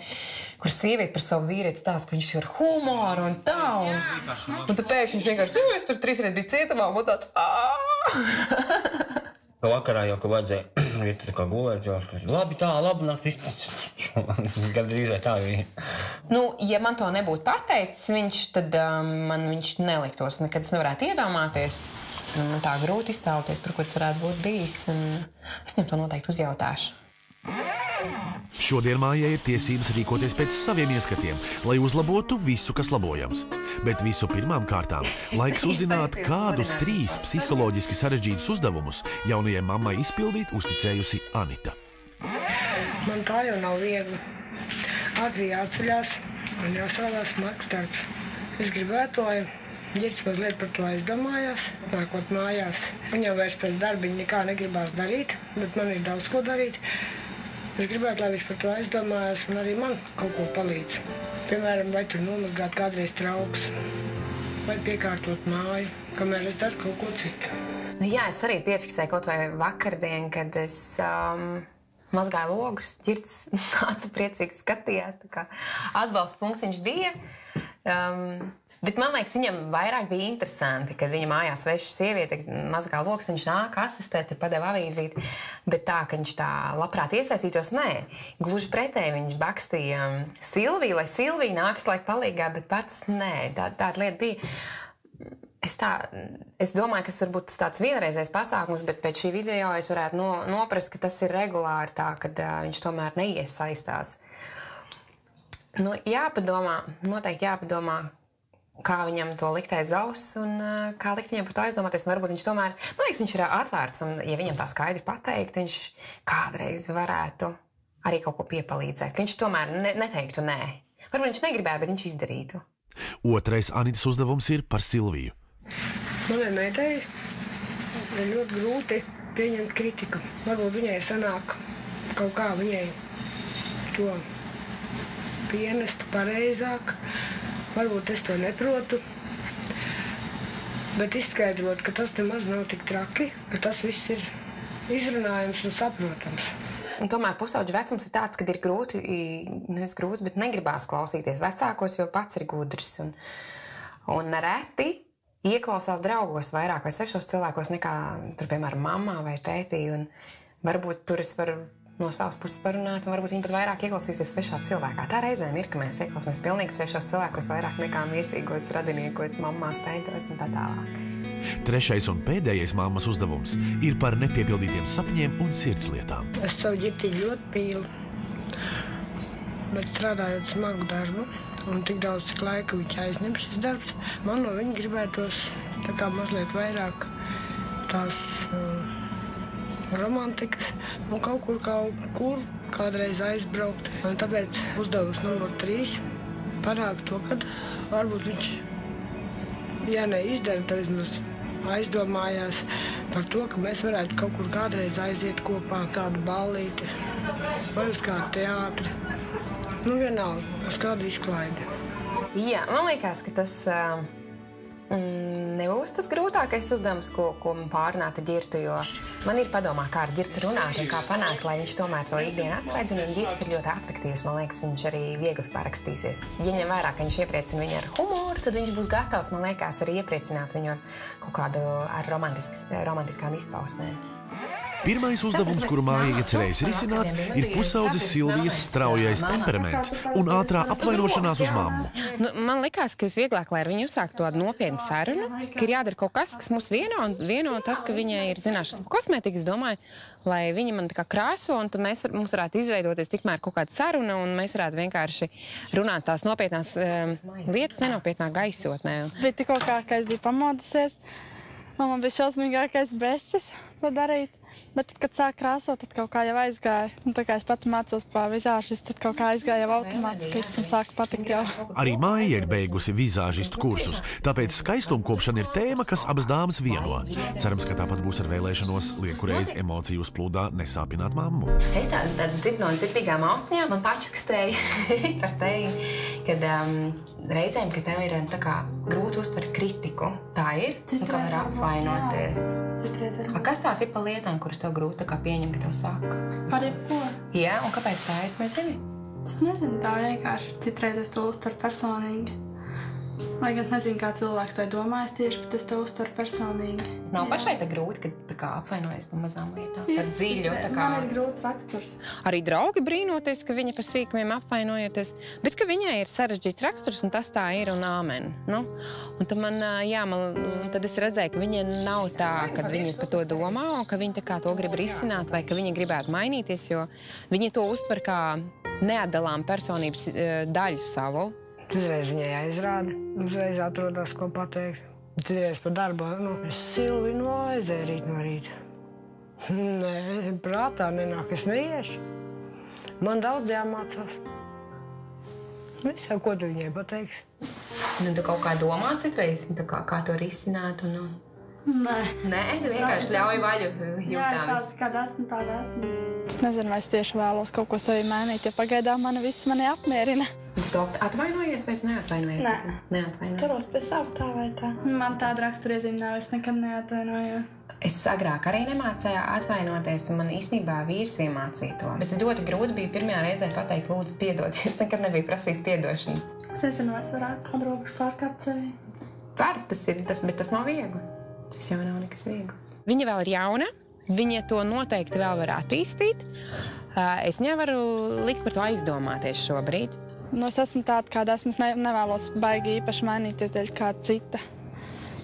kur sieviete par savu vīrieti stāsta, ka viņš ir humoru un tā, un tad pēkšņi viņš vienkārši, es tur 3 reizes biju cietumā, un tāds, Vakarā jau, ka vajadzēja iet tā kā gulēt, jo labi nakti, gandrīz vai tā bija. Nu, ja man to nebūtu pateicis viņš, tad man viņš neliktos, nekad es nevarētu iedomāties. Man tā grūti iztēloties, par ko tas varētu būt bijis, un es viņam to noteikti uzjautāšu. Šodien Maijai ir tiesības rīkoties pēc saviem ieskatiem, lai uzlabotu visu, kas labojams. Bet visu pirmām kārtām laiks uzzināt, kādus 3 psiholoģiski sarežģītus uzdevumus jaunajai mammai izpildīt uzticējusi Anita. Man tā jau nav viegli. Agri jāceļās un jāstrādā smags darbs. Es gribētu, lai Ģirts mazliet par to aizdomājās, nākot mājās. Viņam vairs pēc darbiņa nekā negribās darīt, bet man ir daudz ko darīt. Es gribētu, lai viņš par to aizdomājās un arī man kaut ko palīdz. Piemēram, vai tur nomazgāt kādreiz trauks, vai piekārtot māju, kamēr es daru kaut ko citu. Nu, jā, es arī piefiksēju kaut vai vakardien, kad es mazgāju logus. Ģirts nāca priecīgs skatījās, tā kā atbalsta punkts viņš bija. Bet man liekas, viņam vairāk bija interesanti, kad viņa mājās veša sieviete mazgā logus, viņš nāk asistēt, padeva avīzīti, bet tā, ka viņš tā labprāt iesaistītos, nē. Gluži pretēji viņš bakstīja Silviju, lai Silvija nāks laik palīgā, bet pats nē, tāda lieta bija. Es domāju, ka tas varbūt tāds vienreizējs pasākums, bet pēc šī video es varētu noprast, ka tas ir regulāri tā, kad viņš tomēr neiesaistās. Nu, jāpadomā, noteikti jāpadomā, kā viņam to likt aiz auss un kā likt viņam par to aizdomāties. Varbūt viņš tomēr, man liekas, viņš ir atvērts un, ja viņam tā skaidri pateikt, viņš kādreiz varētu arī kaut ko piepalīdzēt. Ka viņš tomēr neteiktu nē. Varbūt viņš negribēja, bet viņš izdarītu. Otrais Anitas uzdevums ir par Silviju. Manai meitai ir ļoti grūti pieņemt kritiku. Varbūt viņai sanāk kaut kā viņai to pienest pareizāk. Varbūt es to neprotu, bet izskaidrot, ka tas nemaz nav tik traki, ka tas viss ir izrunājams un saprotams. Un tomēr pusauģa vecums ir tāds, kad ir grūti, nevis grūti, bet negribās klausīties vecākos, jo pats ir gudrs. Un reti ieklausās draugos vairāk vai 6 cilvēkos nekā, tur, piemēram, mammā vai tētī. Un varbūt tur es varu no savas puses parunāt, un varbūt viņi pat vairāk ieklausīsies svešā cilvēkā. Tā reizēm ir, ka mēs ieklausāmies pilnīgi svešos cilvēkos vairāk nekā miesīgos radiniekos, mammās, tētos un tā tālāk. Trešais un pēdējais mammas uzdevums ir par nepiepildītiem sapņiem un sirdslietām. Es savu ģiptiņu ļoti mīlu, bet strādājot smagu darbu, un tik daudz cik laika viņš aizņem šis darbs, man no viņa gribētos tā kā mazliet vairāk tās romantikas un kaut kur kādreiz aizbraukt. Un tāpēc uzdevums numur 3 panākt to, ka varbūt viņš, ja neizdara, tad vismaz aizdomājās par to, ka mēs varētu kaut kur kādreiz aiziet kopā kādu ballīti vai uz kādu teātri. Nu, vienalga, uz kādu izklaidi. Jā, man liekas, ka tas nebūs tas grūtākais uzdevums, ko man pārunāt ar Ģirtu, jo man ir padomā, kā ar Ģirtu runāt un kā panākt, lai viņš tomēr to ikdienu atsvaidzina, un Ģirts ir ļoti atraktīvs, man liekas, viņš arī viegli parakstīsies. Ja ņem vērā, ka viņš iepriecina viņu ar humoru, tad viņš būs gatavs, man liekas, arī iepriecināt viņu ar kaut kādu ar romantiskām izpausmēm. Pirmais uzdevums, kuru Maija iecerējusi risināt, ir pusaudzes Silvijas straujais temperaments un ātrā apvainošanās uz mammu. Nu, man likās, ka visvieglāk, lai ar viņu uzsākt tādu nopietnu sarunu, ka ir jādara kaut kas mūs vieno tas, ka viņai ir zināšanas par kosmētiku, es domāju, lai viņa man tā kā krāso, un tad mums varētu izveidoties tikmēr kaut kāda saruna, un mēs varētu vienkārši runāt tās nopietnās lietas nenopietnā gaisotnē. Bija tikko kā es biju pamodusies, man bija šausmīgākais besis to darīt. Bet tad, kad sāk krāsot, tad kaut kā jau aizgāja. Tā kā es pati mācos pa vizāžistu, tad kaut kā aizgāja jau automātiski, un sāka patikt jau. Arī Maija ir beigusi vizāžistu kursus, tāpēc skaistumkopšana ir tēma, kas abas dāmas vieno. Cerams, ka tāpat būs ar vēlēšanos liekurreiz emociju uzplūdā nesāpināt mammu. Es tāds dzird no dzirdīgām austiņām man pačakstēju par tevi, kad reizēm, ka tev ir tā kā grūti uztvert kritiku. Tā ir? Nu, ka var apvainoties. Citreiz ir. Kas tās ir pa lietām, kuras tev grūti tā kā pieņem, ka tev saka? Par jebko. Jā, un kāpēc tā ir? Nezini? Es nezinu, tā vienkārši. Citreiz es to uztveru personīgi. Lai gan nezinu, kā cilvēks to domājas tieši, bet es to uztveru personīgi. Nav pašai tā grūti, kad tā kā apvainojas par mazām lietām, par dziļu. Tā kā... Man ir grūts raksturs. Arī draugi brīnoties, ka viņa par sīkumiem apvainojoties, bet ka viņai ir sarežģīts raksturs un tas tā ir un āmen. Nu? Un tad tad es redzēju, ka viņa nav tā, kad viņa par to domā un ka viņa tā kā to grib risināt vai ka viņa gribētu mainīties, jo viņa to uztver kā neatdalām personības daļu savu. Citreiz viņai aizrāda, uzreiz atrodās, ko pateikt. Citreiz par darbu, es Silvi aizēju rīt no rīta. Nē, prātā nenāk, es neiešu. Man daudz jāmācās. Visā, ko tu viņai pateiksi? Nu, tu kaut kā domā citreiz, kā to risināt un... Nē. Nē, tu vienkārši ļauj vaļu jūtām. Jā, kāda esmu, tāda esmu. Es nezinu, vai es tieši vēlos kaut ko sevi mainīt, jo pagaidām viss mani apmierina. Tu atvainojies vai tu neatvainojies? Nē. Neatvainojies. Ceros pie savu tā vai tā. Man tāda raksturiezīme nav, es nekad neatvainojos. Es agrāk arī nemācēju atvainoties, un man īstenībā vīrs iemācīja to. Bet ļoti grūti bija pirmajā reizē pateikt, lūdzu, piedod, jo es nekad nebiju prasījis piedošanu. Es nezinu, vai es varētu kādu robežu pārkāpt sevi. Var, bet tas nav viegli. Tas jau nav nekas viegls. Viņa vēl ir jauna, viņa to noteikti vēl var attīstīt. Es nevaru likt par to aizdomāties šobrīd. Nu, es esmu tāda, kāda esmu. Es nevēlos baigi īpaši mainīties dēļ kāda cita.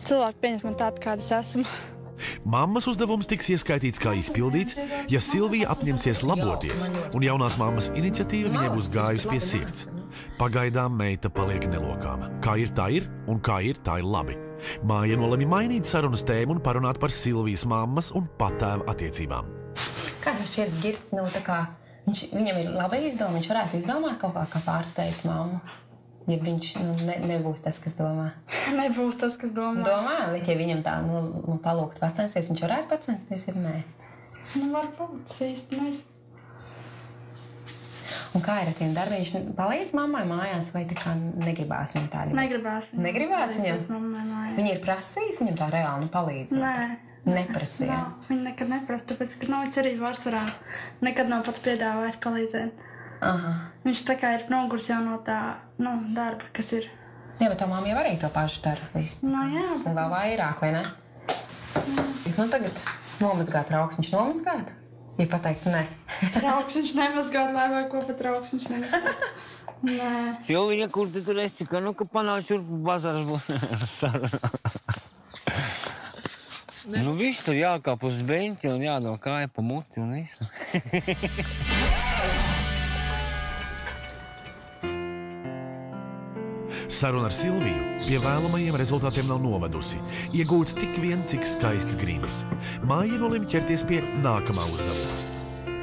Cilvēki pieņems man tādu, kāda es esmu. Mammas uzdevums tiks ieskaitīts kā izpildīts, ja Silvija apņemsies laboties, un jaunās mammas iniciatīva viņai būs gājusi pie sirds. Pagaidām meita paliek nelokāma. Kā ir, tā ir, un kā ir, tā ir labi. Māja nolemj mainīt sarunas tēmu un parunāt par Silvijas mammas un patēva attiecībām. Kā viņš šķiet Girts, tā kā viņam ir laba izdoma, viņš varētu izdomāt kaut kā pārsteigt mammu, ja viņš nebūs tas, kas domā. Nebūs tas, kas domā. Domā, bet ja viņam tā palūgt pacensties, viņš varētu pacensties, ja nē? Varbūt, es īsti nezinu. Un kā ir ar tiem darbiem? Viņš palīdz mammai mājās vai tā kā negribās viņam tā ļoti? Negribās. Negribās viņam? Mammai mājās. Viņa ir prasījis viņam tā reāli palīdz? Nē. Neprasīja? Viņa nekad neprasa, tāpēc, ka viņš arī varsvarā nekad nav pats piedāvājis palīdzēt. Aha. Viņš tā kā ir nogurs jau no tā, darba, kas ir. Jā, bet tā mamma jau arī to pašu dara visu. Jā. Un vēl vairāk, vai ne? Tagad nomazgāt trauks, viņš nomazgāt? Ja pateikt, nē. Trauks viņš nemazgāt, vai ko pat trauks viņš nemazgāt. Nē. Silvija, kur tu tur esi, ka panāc šurp bazars būs sarunā. Viss tur jākāp uz beņķi un jādod kāja pa muti un visu. Saruna ar Silviju pie vēlamajiem rezultātiem nav novedusi. Iegūts tik vien, cik skaists grimas. Māja nolemj ķerties pie nākamā uzdevuma.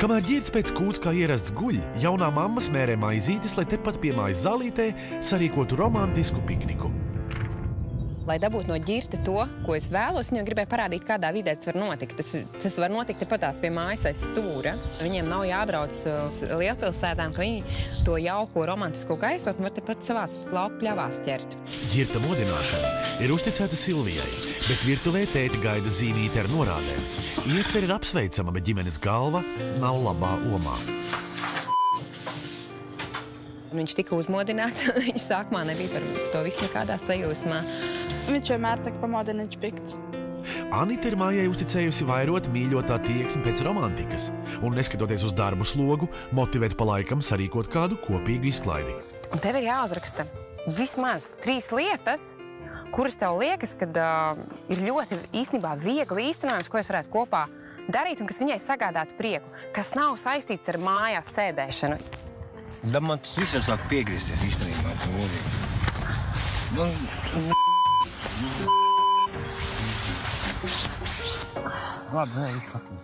Kamēr Girts pēc kūts kā ierasts guļ, jaunā mamma smērē maizītes, lai tepat pie mājas zālītē sarīkotu romantisku pikniku. Lai dabūtu no Girta to, ko es vēlos, viņam gribēju parādīt, kādā vidē tas var notikt. Tas var notikt tepatās pie mājas aiz stūra. Viņiem nav jābrauc uz lielpilsētām, ka viņi to jauko romantisko gaisotni var tepat savās lauku pļavās ķert. Girta modināšana ir uzticēta Silvijai, bet virtuvē tēti gaida zīmīti ar norādēm. Ieceri ir apsveicama, bet ģimenes galva nav labā omā. Viņš tika uzmodināts, viņš sākumā nebija par to visu nekādā sajūsmā. Viņš vienmēr tā pamodina, viņš pikts. Anita ir mājai uzticējusi vairot mīļotā tieksmi pēc romantikas un, neskatoties uz darbu slogu, motivēt pa laikam sarīkot kādu kopīgu izklaidi. Un tev ir jāuzraksta vismaz 3 lietas, kuras tev liekas, kad ir ļoti īstenībā viegli īstenojums, ko es varētu kopā darīt un kas viņai sagādātu prieku, kas nav saistīts ar mājās sēdēšanu. Da man tas visur sāk piegriezties īstenībā, tā godīgi. Labi, izskatīt.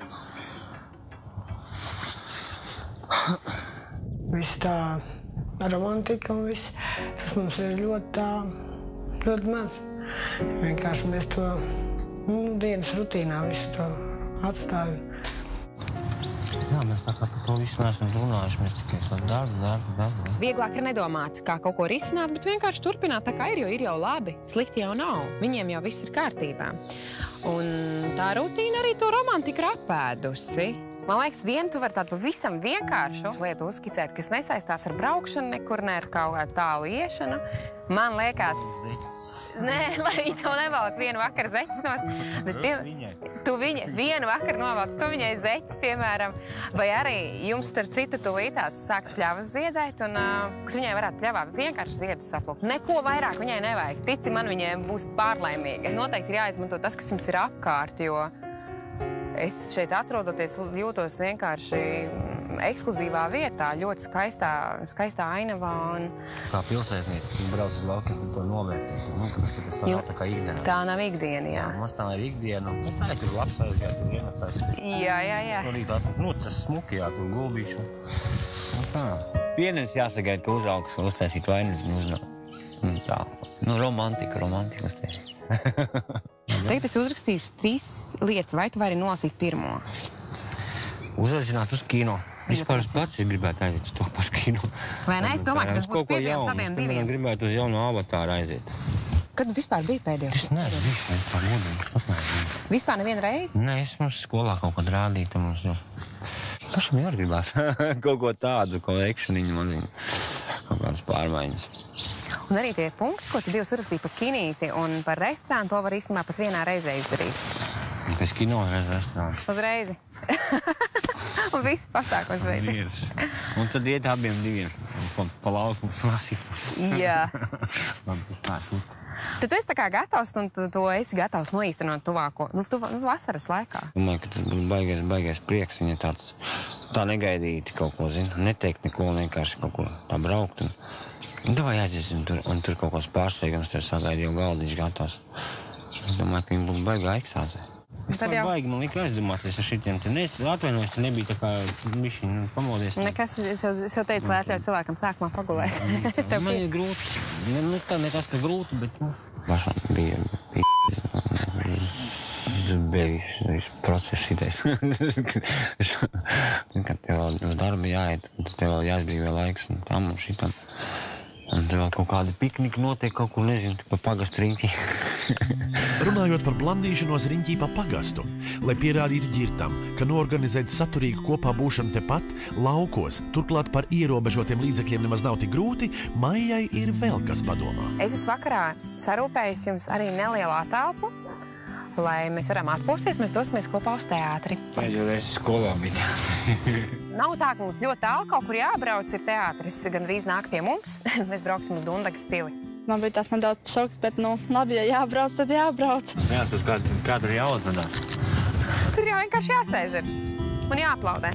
Viss tā romantika un viss, tas mums ir ļoti maz. Vienkārši mēs to dienas rutīnā visu to atstājam. Jā, mēs tā kā par to visu neesam runājuši, mēs tikai savu darbu. Vieglāk ir nedomāt, kā kaut ko risināt, bet vienkārši turpināt tā kā ir, jo ir jau labi, slikti jau nav. Viņiem jau viss ir kārtībā. Un tā rutīna arī to romantiku ir apēdusi. Man liekas, tu vari tādu pavisam vienkāršu lietu uzskicēt, kas nesaistās ar braukšanu nekur, ne ar kaut kādu tālu iešanu. Man liekas... Nē, lai viņi to nevalk vienu vakaru zeķis nos. Bet tu vienu vakaru novalk, tu viņai zeķis, piemēram. Vai arī jums, starp citu, tūlītās sāks pļavas ziedēt, un kas viņai varētu pļavā vienkārši ziedus saplūkt. Neko vairāk viņai nevajag. Tici man, viņai būs pārlaimīga. Noteikti ir jāizmanto tas, kas jums ir apkārt, jo es šeit atrodoties jūtos vienkārši ekskluzīvā vietā, ļoti skaistā ainavā. Kā pilsētnieki brauc uz laukiem un to novērtēt. Tāpēc, ka tas tā nav tā kā ikdiena. Tā nav ikdiena, jā. Mums tā ir ikdiena. Es tā tur labs aizgāju, tur iemacās. Jā. Tas smuki, jā, tur gulbīšu. Pienenis jāsagaida, ka uzaugs un uztaisīt vainas. Tā, romantika uztaisīt. Tagad es uzrakstīju 3 lietas, vai tu vari nolasīt pirmo? Uzaicināt uz kino. Vispār pats es gribētu aiziet uz to pašu kino. Vai ne? Es domāju, ka tas būtu pievienots abiem diviem. Es gribētu uz jaunu Avatāru aiziet. Kad vispār bija pēdējais? Es neesmu vispār godīgi. Vispār nevienu reizi? Nē, es mums skolā kaut ko rādītu. Pašam jau gribās kaut ko tādu, ko ekšaniņu man viņa. Kaut kādas pārmaiņas. Un arī tie punkti, ko tu divas uzrakstīji par kinīti un par restorānu, to var īstenībā pat vienā reizē izdarīt. Pēc kino restorānu? Uz reizi. Un viss pasākums veids. Un tad iet abiem diviem. Pa lauku lasīt. Jā. Tad tu esi tā kā gatavs, un tu esi gatavs noīstenot tuvāko, vasaras laikā. Domāju, ka tas būtu baigais prieks, viņa tāds tā negaidīti kaut ko, zina. Neteikt neko, vienkārši kaut ko tā braukt. Davai aiziesim tur, un tur kaut kāds pārsteigums, tev sagaida jau galdiņš gatavs. Es domāju, ka viņi būtu baigā ekstāzē. Baigi, man lika aizdomāties ar šitiem. Atvainojos, te nebija tā kā bišķiņ pamodies. Nekas, es jau teicu, lai atļauj cilvēkam sākumā pagulēs. Man ir grūti. Tā nekas, ka grūti, bet... Pašām bija viss process šitais. Kad tev vēl uz darbu jāiet, tev vēl jāizbrīvē laiks un tam un šitam. Un te vēl kaut kādi pikniki notiek kaut kur, nezinu, pa pagastu riņķi. Runājot par blandīšanos riņķī pa pagastu, lai pierādītu ģirtam, ka noorganizēt saturīgu kopā būšanu tepat, laukos, turklāt par ierobežotiem līdzekļiem nemaz nav tik grūti, Maijai ir vēl kas padomā. Es esmu vakarā sarūpējusi jums arī nelielu telpu, lai mēs varam atpūsties, mēs dosimies kopā uz teātri. Pēdējo reizi skolā bija teātri. Nav tā, ka mums ļoti tālu kaut kur jābrauc, ir teātris, gandrīz nāk pie mums. Mēs brauksim uz Dundagas pili. Man bija tāds nedaudz šoks, bet, labi, ja jābrauc, tad jābrauc. Jā, tas kādu ir jāuzvedā. Tur jau vienkārši jāsēž ir un jāaplaudē.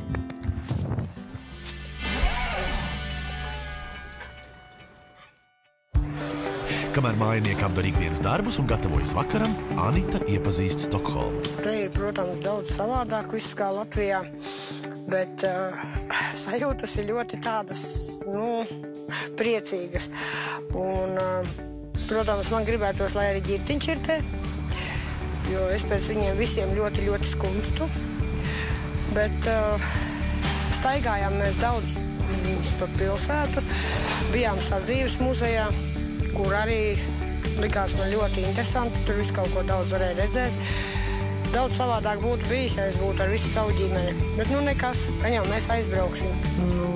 Kamēr mājinieki apdara ikdienas darbus un gatavojas vakaram, Anita iepazīst Stokholmu. Te ir, protams, daudz savādāk viss kā Latvijā, bet sajūtas ir ļoti tādas, priecīgas. Un, protams, man gribētos, lai arī ģirtiņš ir te, jo es pēc viņiem visiem ļoti, ļoti skumstu. Bet staigājām mēs daudz pa pilsētu, bijām Sadzīves muzejā, kur arī likās man ļoti interesanti. Tur visu kaut ko daudz varēja redzēt. Daudz savādāk būtu bijis, ja es būtu ar visu savu ģimeni. Bet nekas, ka jau mēs aizbrauksim.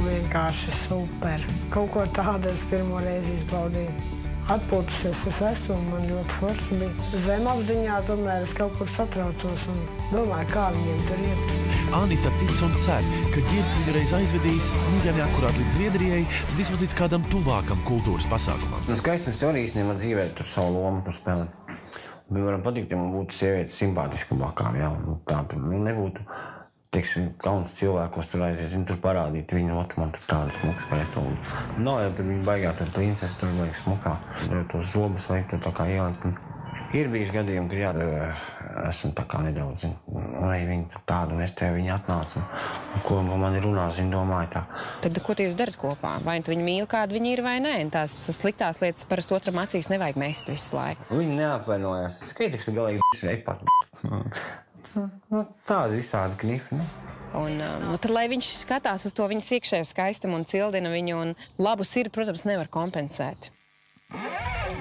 Vienkārši super. Kaut ko tādu es pirmo reizi izbaudīju. Atpūtusies es esmu un man ļoti forši bija. Zemapziņā tomēr es kaut kur satraucos un domāju, kā viņiem tur iet. Anita tic un cer, ka ģirds viņu reiz aizvedīs, ja neakurāt līdz Zviedrijai, tad vismaz līdz kādam tuvākam kultūras pasākumam. Skaistums jau arī īstenībā dzīvē tur savu lomu spēlēt. Bija varam patikt, ja man būtu sieviete simpātiska blakām, jā. Tā tur nebūtu, teiksim, kauns cilvēkos tur aizies, viņi tur parādīt viņu, man tur tāda smuka skaista. Nav jau tur viņa baigā, tur princesi tur vajag smukā. Tos zobus vajag tur tā kā ielikt. Ir bijis gadījumi, ka jā, esmu tā kā nedaudz, lai viņi tādu mēs tev viņi atnāca, un ko man runā, domāju tā. Tad ko jūs darat kopā? Vai tu viņu mīli, kāda viņi ir, vai nē? Tās sliktās lietas parasti otram acīs nevajag mest visu laiku. Viņi neapvainojās. Kritikas ir galīgi repat. Tādi visādi knifi, ne? Un tad, lai viņš skatās uz to viņas iekšējo skaistumu un cildina viņu, un labu sirdi, protams, nevar kompensēt.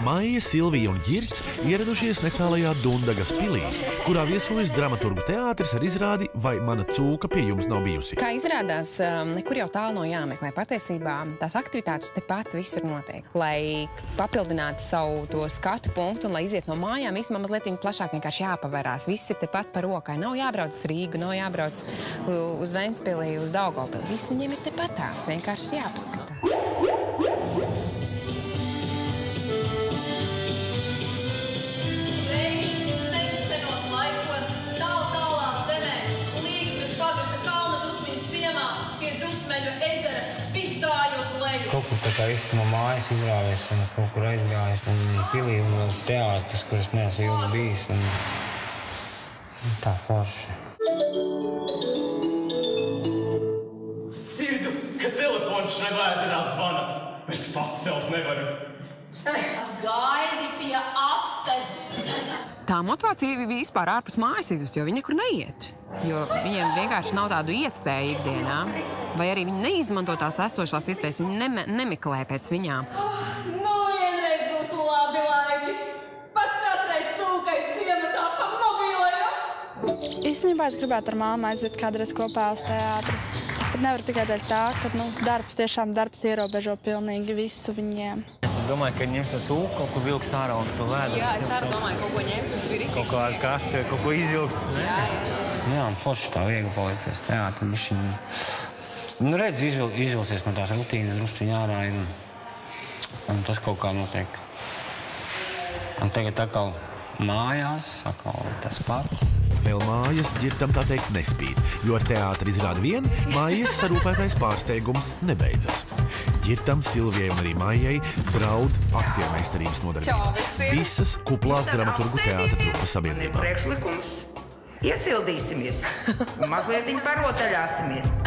Maija, Silvija un Girts ieradušies netālajā Dundagas pilī, kurā viesojas dramaturgu teātris ar izrādi Vai mana cūka pie jums nav bijusi. Kā izrādās, nekur jau tālu nav jāmeklē. Patiesībā tās aktivitātes tepat visur notiek. Lai papildinātu savu to skatu punktu un lai iziet no mājām, īstenībā mazliet plašāk vienkārši jāpavērās. Viss ir tepat par rokai. Nav jābrauc uz Rīgu, nav jābrauc uz Ventspili, uz Daugavpili. Viss viņiem ir tepatās. Vienkārši jāpaskatās. Kaut kur tā kā no mājas izrāvies un kaut kur aizgājis un pilī un teātris, kur es neesmu ilgi bijis un tā forši. Dzirdu, ka telefons šai vēderā zvana, bet pacelt nevaru. Gaidi pie astes! Tā motivācija bija vispār ārpus mājas izvest, jo viņi nekur neiet. Jo viņiem vienkārši nav tādu iespēju ikdienā. Vai arī viņi neizmanto tās esošās iespējas, viņi nemeklē pēc viņām. Nu, vienreiz būs labi laiki. Pat katrai cūkai ciematā pa mobilajam. Īstenībā es gribētu ar māmu aiziet kādreiz kopā uz teātri. Bet nevaru tikai dēļ tā, ka darbs ierobežo pilnīgi visu viņiem. Domāju, ka ņems ar cūku, kaut ko vilks ārā un to vēdu. Jā, es arī domāju, kaut ko ņems un virīt. Kaut kā kaste, kaut ko izvilks. Jā, un forši tā viegli palikties teātri. Nu, redz, izvilcies no tās rutīnas drusciņā ārā un tas kaut kā notiek. Un tagad atkal mājās, atkal tas pats. Vēl mājas Girtam tā teikt nespīd, jo ar teātri izrādi vien Maijas sarūpētais pārsteigums nebeidzas. Girtam, Silvijai un arī Maijai draud aktiermeistarības nodarbība. Visas kuplās dramaturgu teātra trupas sabiedrībā. Priekšlikums. Iesildīsimies. Mazliet parotaļāsimies.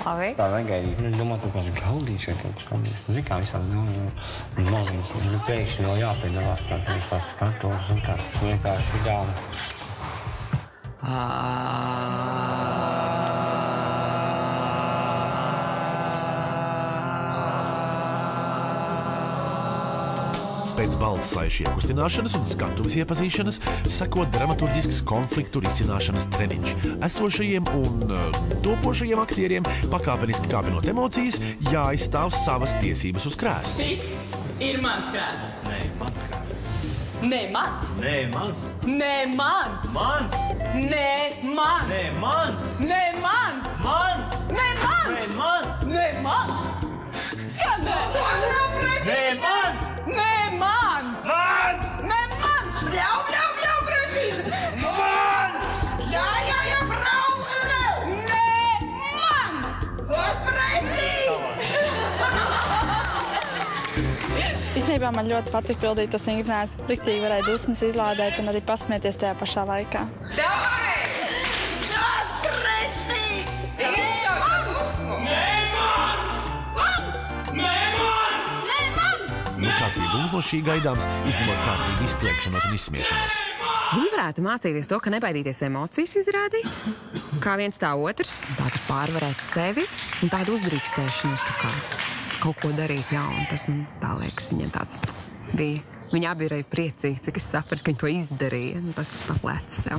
Labi. Tā negaidīt. Es domāju, ka kāds gaudīši vai kaut kas tādas. Zini, kā visādi maziņas. Pēkšņi vēl jāpiedalās tās skatuves un tā. Tas vienkārši ir dāma. Pēc balss saišu iekustināšanas un skatuves iepazīšanas seko dramaturģisks konfliktu risināšanas treniņš. Esošajiem un topošajiem aktieriem pakāpeniski kāpinot emocijas, jāizstāv savas tiesības uz krēslu. Šis ir mans krēsls. Nē, mans krēsls. Nē, mans. Nē, mans. Nē, mans. Mans. Nē, mans. Nē, mans. Nē, mans. Mans. Nē, mans. Nē, mans. Nē, mans. Kā nē? Nē, mans. Nē, mans. Mans. Nē, mans. Ļauj, pretī! Mans. Jā, brau! Nē, mans. Pretī! Īstenībā man ļoti patīk pildīt tos vingrinājumus. Riktīgi varēja dusmas izlādēt un arī pasmieties tajā pašā laikā. Davai! Nāc pretī! Iešaukt dusmu. Nē, mans. Nē, mans. Nē, mans. Nu, kāds iegums no šī gaidāms, izņemot kārtīgu izkliekšanos un izsmiešanos. Viņi varētu mācīties to, ka nebaidīties emocijas izrādīt, kā viens tā otrs, tātad pārvarēt sevi un tādu uzdrīkstēšanos, tā kā kaut ko darīt jaunu. Tas man tā liekas, viņiem tāds bija. Viņi abi ir priecīgi, cik es sapratu, ka viņi to izdarīja. Un tad paplēc sev.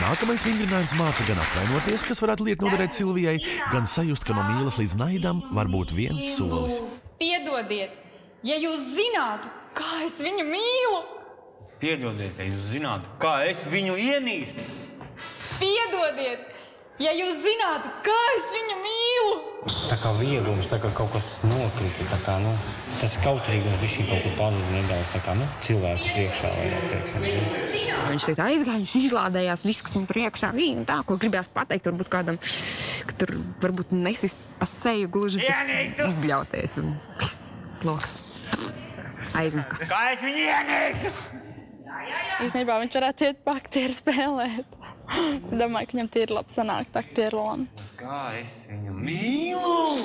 Nākamais vingrinājums māca gan atvainoties, kas varētu liet noderēt Silvijai, gan sajust, ka no mīlas līdz naidam var būt viens solis. Piedodiet, ja jūs zinātu, kā es viņu mīlu. Piedodiet, ja jūs zinātu, kā es viņu ienīstu. Piedodiet, Ja jūs zinātu, kā es viņu mīlu! Tā kā vieglums, tā kā kaut kas nokrita, tā kā, nu, tas kautrīgums bišķi kaut kur pazuda nedaudz, tā kā, nu, cilvēku priekšā vairāk, teiksim. Viņš tagad aizgāja, viņš izlādējās viss, kas viņam priekšā bija, un tā, ko gribējās pateikt, varbūt kādam, ka tur varbūt nesist pa seju gluži izbļauties, un sloks aizmuka. Kā es viņu ienīstu? Īstenībā viņš varētu iet pa aktieru spēlēt. Domāju, ka viņam tīri labi sanākt aktieru lomu. Kā es viņu mīlu!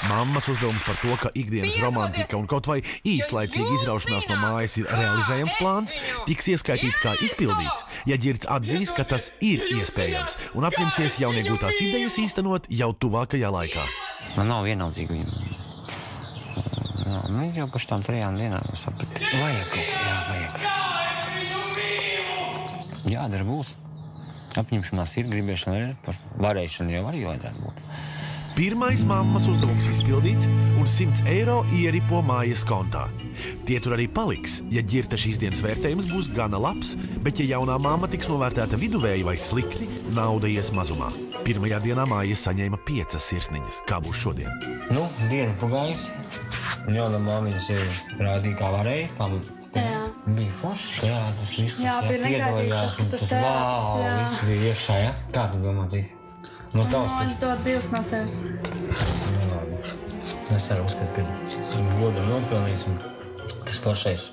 Mammas uzdevums par to, ka ikdienas romantika un kaut vai īslaicīga izraušanās no mājas ir realizējams plāns, tiks ieskaitīts kā izpildīts, ja Ģirds atzīs, ka tas ir iespējams un apņemsies jauniegūtās idejas īstenot jau tuvākajā laikā. Man nav vienaldzīgi viņu. Viņš jau par šitām 3 dienām saprata. Vajag kaut ko, jā, vajag. Jādara būs. Apņemšanās ir, gribēšana ir, par varēšanu jau arī vajadzētu būt. Pirmais mammas uzdevums izpildīts un 100 eiro ieripo mājas kontā. Tie tur arī paliks, ja Ģirta šīs dienas vērtējums būs gana labs, bet ja jaunā mamma tiks novērtēta viduvēji vai slikti, nauda ies mazumā. Pirmajā dienā mājas saņēma 5 sirsniņas. Kā būs šodien? Nu, diena pagājusi. Jaunā māmiņas rādīja, kā varēja. Jā. Bija forši. Jā, tas viss, Jā, bija piedalījās. nekādīgi, Tas vau, viss bija iekšā, jā? Kā tu domā, dzīvi? No tavas Viņš dod bildes no sevis. Es arī uzskatu, ka godam nopelnīs. Tas foršais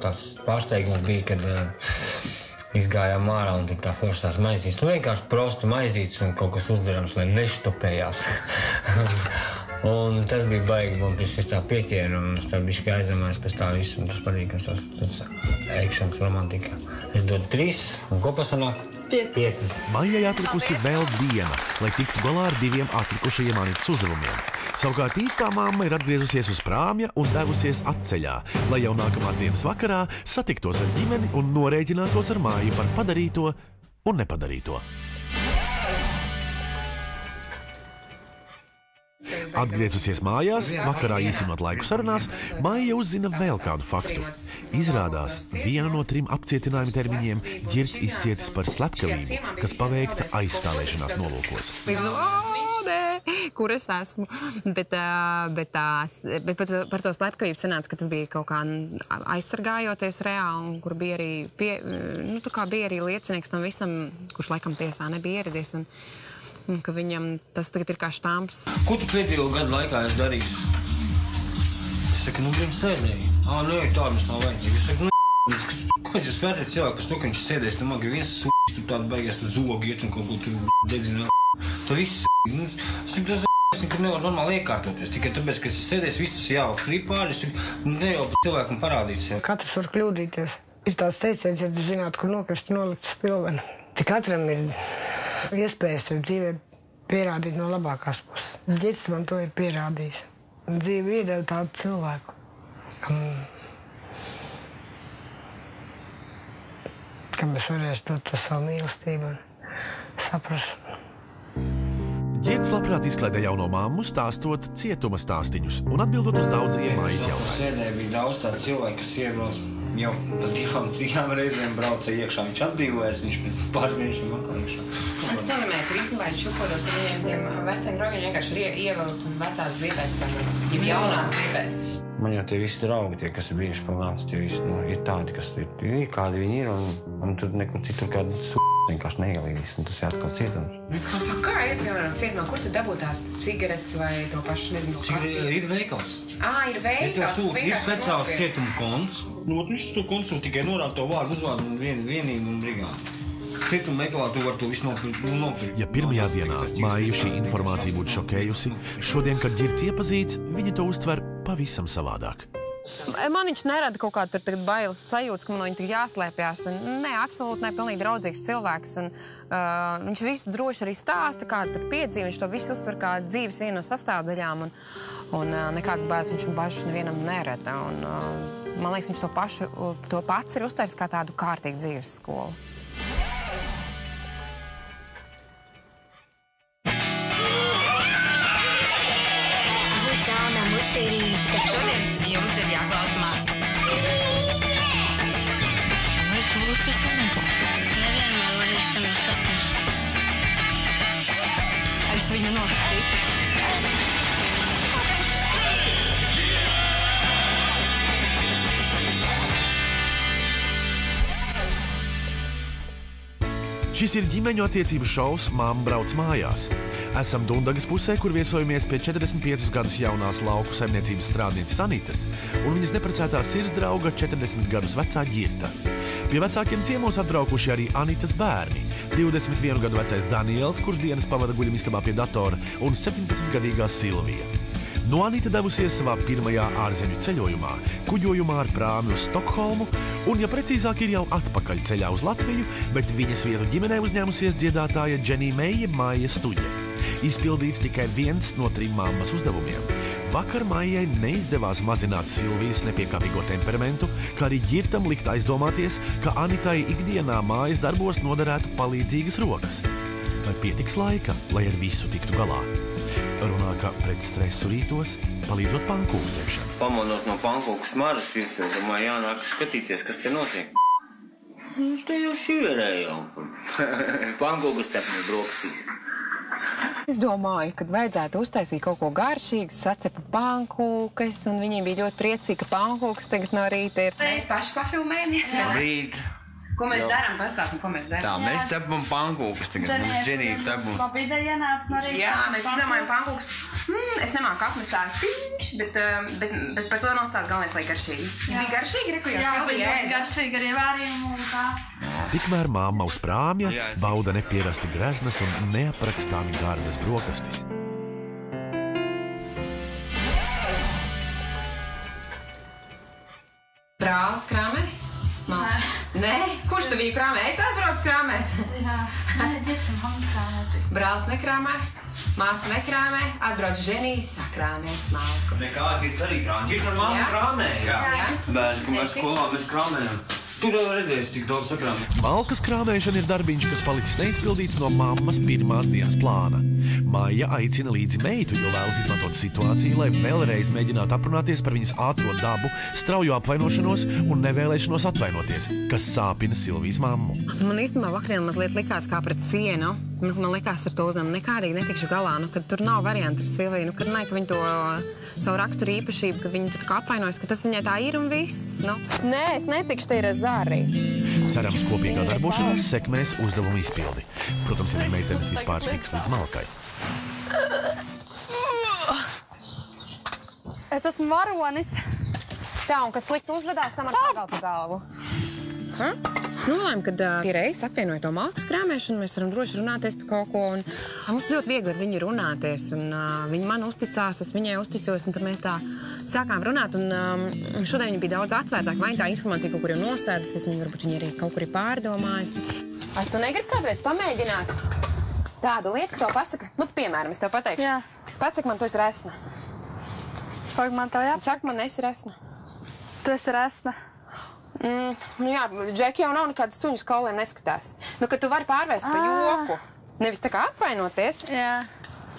tas pārsteigums bija, kad izgājām ārā un tur tā forši tās maizītes. Nu, vienkārši prostu maizītes un kaut kas uzdarams, lai neštopējās. Un tas bija baigi, man pēc tā pieķēra un es tā bišķi aizamājos pēc tā visu. Un tas patīk, ka tas ēkšanas romantika. Es dodu 3 un kopā sanāk 5. Maijai atlikusi vēl diena, lai tiktu galā ar 2 atlikušajiem Anitas uzdevumiem. Savukārt īstā mamma ir atgriezusies uz prāmja un devusies atceļā, lai jau nākamās dienas vakarā satiktos ar ģimeni un norēķinātos ar māju par padarīto un nepadarīto. Atgriezusies mājās, vakarā īsinot laiku sarunās, Maija uzzina vēl kādu faktu. Izrādās, vienu no 3 apcietinājuma termiņiem Ģirds izcietis par slepkavību, kas paveikta aizstāvēšanās nolūkos. Kur es esmu. Bet par to slepkavību sanāca, ka tas bija kaut kā aizsargājoties reāli, un kur bija arī liecinieks tam visam, kurš laikam tiesā nebija ieradies. Un ka viņam tas tagad ir kā štamps. Ko tu pēdējo gadu laikā esi darījis? Es saku, nu, viņš sēdēja. Nē, tā mums nav vajadzīgi. Es saku, kāpēc jūs vērtēt cilvēku pēc to, ka viņš sēdēs? Nu, man, ka viens s***s tur tādu beigās tur zogu iet un kaut ko tur dedzinā. Tā viss s***. Es saku, tas nekad nevar normāli iekārtoties. Tikai tāpēc, ka es sēdēs, viss tas jāvāk frīpāri. Es saku, ne jau pa cilvēkam parādīt sev. Katrs var kļūdīties. Ir tās teiciens, ja tu zinātu, kur nokrist nolikt spilveni. Te katram ir iespējas ar dzīvē pierādīt no labākās puses. Ģirds man to ir pierādījis. Dzīve iedeva tādu cilvēku, kam es varēšu dot to savu mīlestību un saprašanu. Ģirds labprāt izklaidē jauno mammu, stāstot cietuma stāstiņus un atbildot uz daudzajiem mājas jautājumiem. Sēdē bija daudz tādu cilvēku, kas iebrauc jau pa 2-3 reizēm brauca iekšā. Viņš atbrīvojas, viņš pēc pāris mēnešiem atkal iekšā. Es nedomāju, ka īstenībā viņš šupodos ar viņiem tiem veciem draugiem vienkārši ir ievilkt vecās dzīvēs, jau jaunās dzīvēs. Man jau tie visi draugi, tie, kas ir bijuši pa nāc, tie visi ir tādi, kas ir kādi viņi ir, un tur nekur citur kādi vienkārši neielīdīs, un tas ir atkal cietums. Kā ir, piemēram, cietumā, kur tu dabū tās cigaretes vai to pašu, nezinu, kā? Ir veikals. Ir veikals, ir speciāls cietuma konts. Viņš to kontu tikai norāda to vārdu, uzvārdu un vienību un brigādi. Cietuma veikalā tu vari to visu nopirkt. Ja pirmajā dienā Maiju šī informācija būtu šokējusi, šodien, kad Ģirds iepazīts, viņa to uztver pavisam savādāk. Man viņš nerada kaut kādu tur bailes sajūtas, ka man no viņa tur jāslēpjās. Nē, absolūti ne, pilnīgi draudzīgs cilvēks. Viņš visu droši arī stāsta, kādu tur piedzīvi. Viņš to visu uztver kā dzīves vienu no sastāvdaļām. Un nekādas bailes viņš bažas nevienam nerada. Man liekas, viņš to pats ir uztveris kā tādu kārtīgu dzīves skolu. Šodien jums ir jāklaus man. sapnis. Es viņu nostīšu. Šis ir ģimeņu attiecību šovs Māma brauc mājās. Esam Dundagas pusē, kur viesojamies pie 45 gadus jaunās lauku saimniecības strādnieces Anitas un viņas neprecētā sirdsdrauga 40 gadus vecā Ģirta. Pie vecākiem ciemos atbraukuši arī Anitas bērni, 21 gadu vecais Daniels, kurš dienas pavada guļamistabā pie datora, un 17-gadīgā Silvija. No Anita devusies savā pirmajā ārzemju ceļojumā, kuģojumā ar prāmi uz Stokholmu, un, ja precīzāk, ir jau atpakaļ ceļā uz Latviju, bet viņas vietu ģimenē uzņēmusies dziedātāja Dženija Meija Maija Stuģe. Izpildīts tikai viens no 3 mammas uzdevumiem. Vakar Maijai neizdevās mazināt Silvijas nepiekāpīgo temperamentu, kā arī Ģirtam likt aizdomāties, ka Anitai ikdienā mājas darbos noderētu palīdzīgas rokas. Vai pietiks laika, lai ar visu tiktu galā? Runā, ka pret stresu rītos palīdzot pankūku ķepšanu. Pamodos no pankūku smaras, domāju, jānāk skatīties, kas te notiek. Te jau šīverēju. Pankūku stepni brokastīs. Es domāju, ka vajadzētu uztaisīt kaut ko garšīgu, sacepa pankūkas, un viņiem bija ļoti priecīgi, ka pankūkas tagad no rīta ir. Mēs paši pafilmējamies. Rīt. Ko mēs darām? Pastāstam, ko mēs darām. Tā, mēs cepam pankūkas tagad. Mums Dženija cepam. Labi ideja ienāca no rīta. Jā, mēs izdomājam pankūkas. Es nemāku apmest tā pīkšķi, bet par to nostāt galvenais, lai garšīgi. Bija garšīgi, reku, jo Silvija ēda. Garšīgi ar ievārījumu un tā. Tikmēr mamma uz prāmja bauda nepierasti greznas un neaprakstāmi gardas brokastis. Brālis krāmē? Nē? Kurš tu viņu krāmē? Es atbraucu krāmēt. Jā, ģets un mamma krāmē. Brālis nekrāmē, māsa nekrāmē, atbrauc Dženija, sakrāmēt smalku. Nekāds ir arī krāmē. Ģits ar mammu krāmē, jā. Bērni, ka mēs skolā mēs krāmējam. Tur jau redzēs, cik daudz sakrāmē. Malkas krāmēšana ir darbiņš, kas palicis neizpildīts no mammas pirmās dienas plāna. Maija aicina līdzi meitu, jo vēlas izmantot situāciju, lai vēlreiz mēģinātu aprunāties par viņas ātro dabu, straujo apvainošanos un nevēlēšanos atvainoties, kas sāpina Silvijas mammu. Man īstenībā vakarien mazliet likās kā pret sienu. Man likās ar to uzdevumu nekādīgi netikšu galā, kad tur nav varianti ar Silviju, kad ka viņa to savu raksturu īpašību, ka viņa tur kā apvainojas, ka tas viņai tā ir un viss. Nē, es netikšu, te ir Zari. Cerams, kopīgā darbošanās sekmēs uzdevumu izpildi. Protams, ja meitenes vispār tiks līdz malkai. Es esmu varonis. Tā, un kas slikti uzvedās, tam ar pagal pa galvu. Nolēm, kad pierreiz apvienoja to malkas krāmēšanu, mēs varam droši runāties par kaut ko. Un mums ļoti viegli ar viņu runāties. Un viņa man uzticās, es viņai uzticos, un tad mēs tā sākām runāt. Un šodien viņa bija daudz atvērtāka. Vai tā informācija kaut kur jau nosēdusies, varbūt viņa arī kaut kur ir pārdomājusi. Vai tu negribi kādreiz pamēģināt tādu lietu, ka tev pasaka? Piemēram, es tev pateikšu. Jā. Pasaka man, tu esi resna. Pag man tev jāpasaka? Saka man, esi resna. Tu esi resna. Jā, Džeki jau nav nekādas suņu skolēm neskatās. Ka tu vari pārvērst pa joku. Nevis tā kā apvainoties,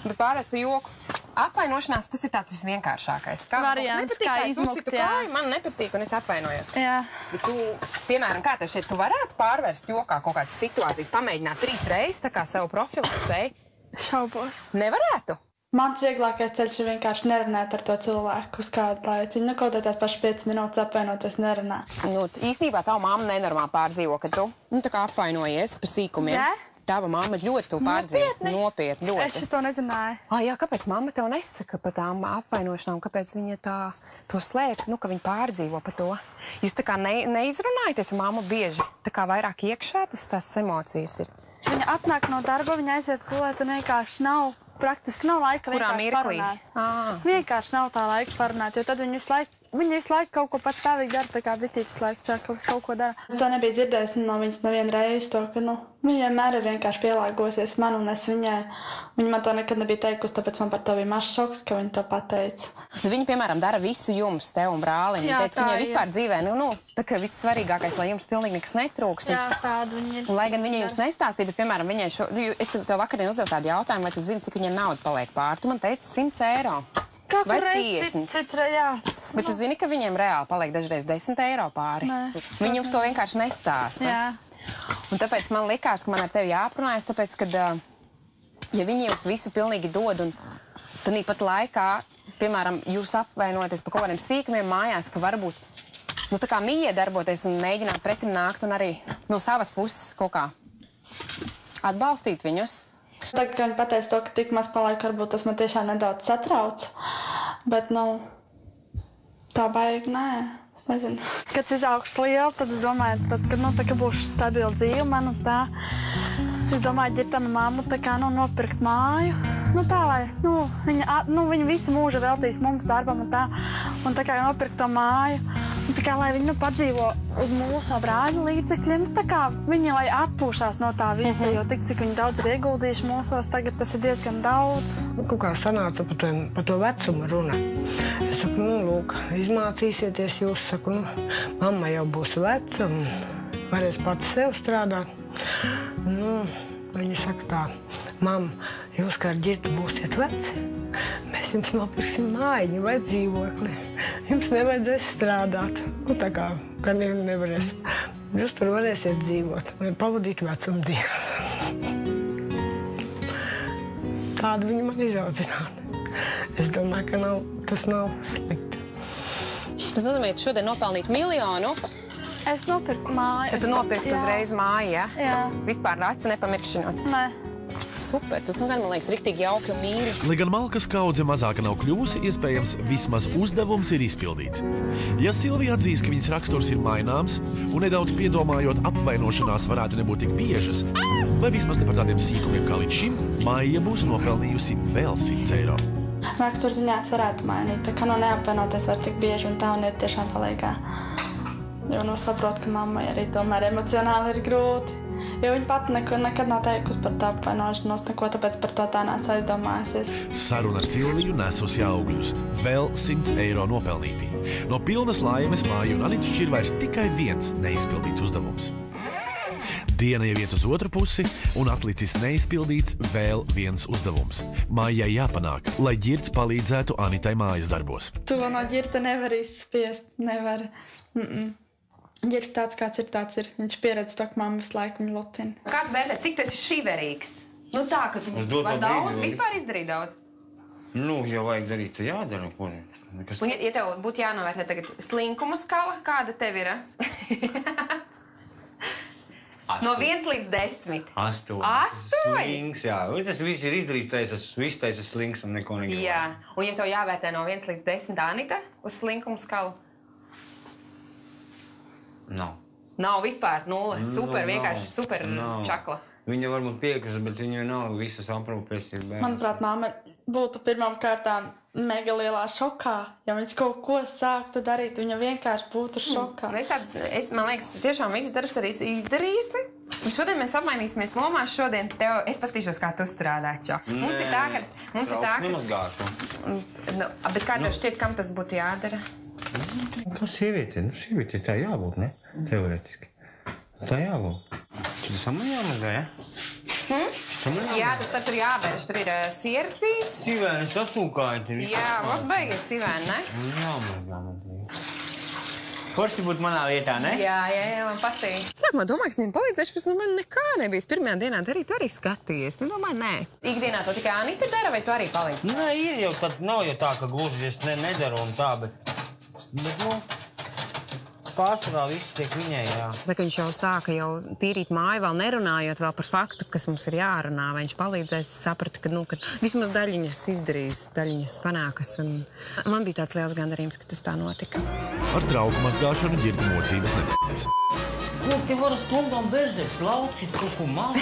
bet pārvērst pa joku. Apvainošanās tas ir tāds visvienkāršākais. Variants, kā izmukt, jā. Man nepatīk, un es apvainojos. Jā. Bet tu, piemēram, kā tev šeit, tu varētu pārvērst jokā kaut kādas situācijas, pamēģināt 3 reizes, tā kā savu profilu pusēji? Šaubos. Nevarētu? Mans vieglākais ceļš ir vienkārši nerunāt ar to cilvēku uz kādu laiciņu. Kaut kā tās pašas 5 minūtes apvainoties nerunāt. Īstenībā tava mamma nenormāli pārdzīvo, ka tu tā kā apvainojies pa sīkumiem. Jā? Tava mamma ļoti tu pārdzīvo. Nopietni, ļoti. Es to nezināju. Jā, kāpēc mamma tev nesaka par tām apvainošanām? Kāpēc viņa to slēp? Ka viņa pārdzīvo par to. Jūs tā kā neizrunājaties ar mammu bieži? Tā kā vairāk iekšā tās emocijas ir. Viņa atnāk no darba, viņa aiziet gulēt un vienkārši nav. Praktiski nav laika vienkārši parunāt. Vienkārši nav tā laika parunāt, jo tad viņa visu laiku kaut ko patstāvīgi dara, tā kā bitītis laiku čaklis kaut ko dara. Es to nebiju dzirdējis no viņas nevienu reizi, to, ka, viņa vienmēr ir vienkārši pielāgosies man un es viņai. Viņa man to nekad nebija teikusi, tāpēc man par to bija mazs šoks, ka viņa to pateica. Viņa, piemēram, dara visu jums, tev un brālim. Viņa teica, ka viņai vispār dzīvē, tā kā vissvarīgākais, lai jums pilnīgi nekas netrūks. Jā, tāda viņa ir. Un, lai gan viņa jums nestāstīja, bet, piemēram, es tev vakarien uzdevu tādu jautājumu, vai tu zini, cik viņiem nauda paliek pār. Tu man teici 100 eiro. vai 50. Jā. Bet tu zini, ka viņiem reāli paliek dažreiz 10 eiro pāri? Nē. Viņi jums to vienkārši nestāsta. Jā. Un tāpēc man likās, ka man ar tevi jāprunājas, tāpēc, ka, ja viņi jums visu pilnīgi dod, un tad pat laikā, piemēram, jūs apvainojaties par kaut kādiem sīkumiem mājās, ka varbūt, nu, tā kā mīja darboties un mēģināt pretim nākt un arī no savas puses kaut kā atbalstīt viņus. Tagad, kad viņi pateica to, ka tik maz palaik, varbūt tas man tiešām nedaudz satrauc, bet, nu, tā baigi, nē, es nezinu. Kad izaugšu lielu, tad es domāju, tad, kad, nu, tā, ka būšu stabila dzīve man un tā, es domāju, ģirtama mammu tā kā, nu, nopirkt māju, nu, tā, lai, viņa visu mūžu veltīs mums darbam un tā kā nopirkt to māju, un tā kā, lai viņi, nu, padzīvo uz mūsu brāļu līdzekļiem, nu, tā kā viņi, lai atpūšās no tā visa, jo tik, cik viņi daudz ir ieguldījuši mūsos, tagad tas ir diezgan daudz. Kaut kā sanāca par to vecumu runa. Es saku, nu, lūk, izmācīsieties jūs, saku, nu, mamma jau būs veca un varēs pati sev strādāt. Nu, viņi saka tā, mamma, jūs kā ar ģirtu būsiet veci, mēs jums nopirksim mājiņu vai dzīvokli. Jums nevajadzēs strādāt. Nu, tā kā, ka nevarēs. Jūs tur varēsiet dzīvot, pavadīt vecumdienas. Tādu viņi man izaudzinātu. Es domāju, ka tas nav slikti. Tas nozīmē, ka šodien nopelnīt 1 miljonu. Es nopirku māju. Tad tu nopirkt uzreiz māju, ja? Jā. Vispār aci nepamirkšķinot. Nē. Super, tas man liekas riktīgi jauki un mīļi. Lai gan malkas kaudze mazāka nav kļuvusi, iespējams, vismaz uzdevums ir izpildīts. Ja Silvija atzīst, ka viņas raksturs ir maināms, un nedaudz piedomājot apvainošanās varētu nebūt tik biežas, vai vismaz ne par tādiem sīkumiem kā līdz šim, Maija būs nopelnījusi vēl 100 eiro. Raksturziņās varētu mainīt, tā kā no neapvainoties var tik bieži un tā un iet tiešām palīgā. Jo saprot, ka mammai arī tomēr emocionāli ir grūti. Jo viņa pat nekad nav teikusi par tā apvainošanos neko, tāpēc par to tā neesmu aizdomājusies. Saruna ar Silviju nesusi augļus. Vēl 100 eiro nopelnīti. No pilnas laimes Māju un Anitu šķir vairs tikai viens neizpildīts uzdevums. Diena jau iet uz otru pusi, un atlicis neizpildīts vēl viens uzdevums. Mājai jāpanāk, lai ģirts palīdzētu Anitai mājas darbos. To no ģirta nevar izspiest, nevar. Ģirts tāds, kāds ir. Viņš pieredz to, ka mamma visu laiku viņu lutina. Kā tu vērtē, cik tu esi šiverīgs? Nu tā, ka tu var daudz, vispār izdarīt daudz. Nu, ja vajag darīt, tad jādara. Un ja tev būtu jānovērtē tagad slinkuma skala, kāda tev ir? No 1 līdz 10. 8. 8? Slinks, jā. Tas viss ir izdarīts, viss taisa slinks un neko negribu. Jā. Un ja tev jāvērtē no 1 līdz 10 Anita uz slinkuma skalu? Nav. Nav vispār 0. Super, vienkārši super čakla. Viņa varbūt piekusi, bet viņa nav visas aprūpēs. Manuprāt, mamma būtu pirmām kārtām mega lielā šokā. Ja viņš kaut ko sāktu darīt, viņa vienkārši būtu šokā. Man liekas, tiešām viss darbs arī izdarījusi. Un šodien mēs apmainīsimies lomās. Šodien es paskatīšos, kā tu strādā, Čau. Mums ir tā, ka... Nemazgāšu. Bet kā tev šķiet, kam tas būtu jādara? Kā sieviete? Nu, sieviete tā jābūt, ne? Teoretiski. Tā jābūt. Tas man jāmazgā, ja? Jā, tas tur jāvērš. Tur ir sieras bijis. Sivēni sasūkāji. Jā, vot beigies sivēni, ne? Jāmazgā man tie. Forši būt manā vietā, ne? Jā, man patīk. Sākumā domāju, ka viņam palīdzēšu, pēc man nekā nebija. Pirmajā dienā darīt, tu arī skatījies. Tu domāju, nē. Ikdienā to tikai Anita dara, vai tu arī palīdzi? Nē, ir jau tad, nav jau tā, ka gluži es nedaru un tā, bet nu, pārsvarā viss tiek viņai, jā. Tā, ka viņš jau sāka tīrīt māju, vēl nerunājot vēl par faktu, kas mums ir jārunā, vai viņš palīdzēs, saprata, ka vismaz daļiņas izdarīs, daļiņas panākas, un man bija tāds liels gandarījums, ka tas tā notika. Ar trauku mazgāšanu ģirta mocības nebeidzas. Ko te var stundām bezdēks, laucīt kaut ko malu?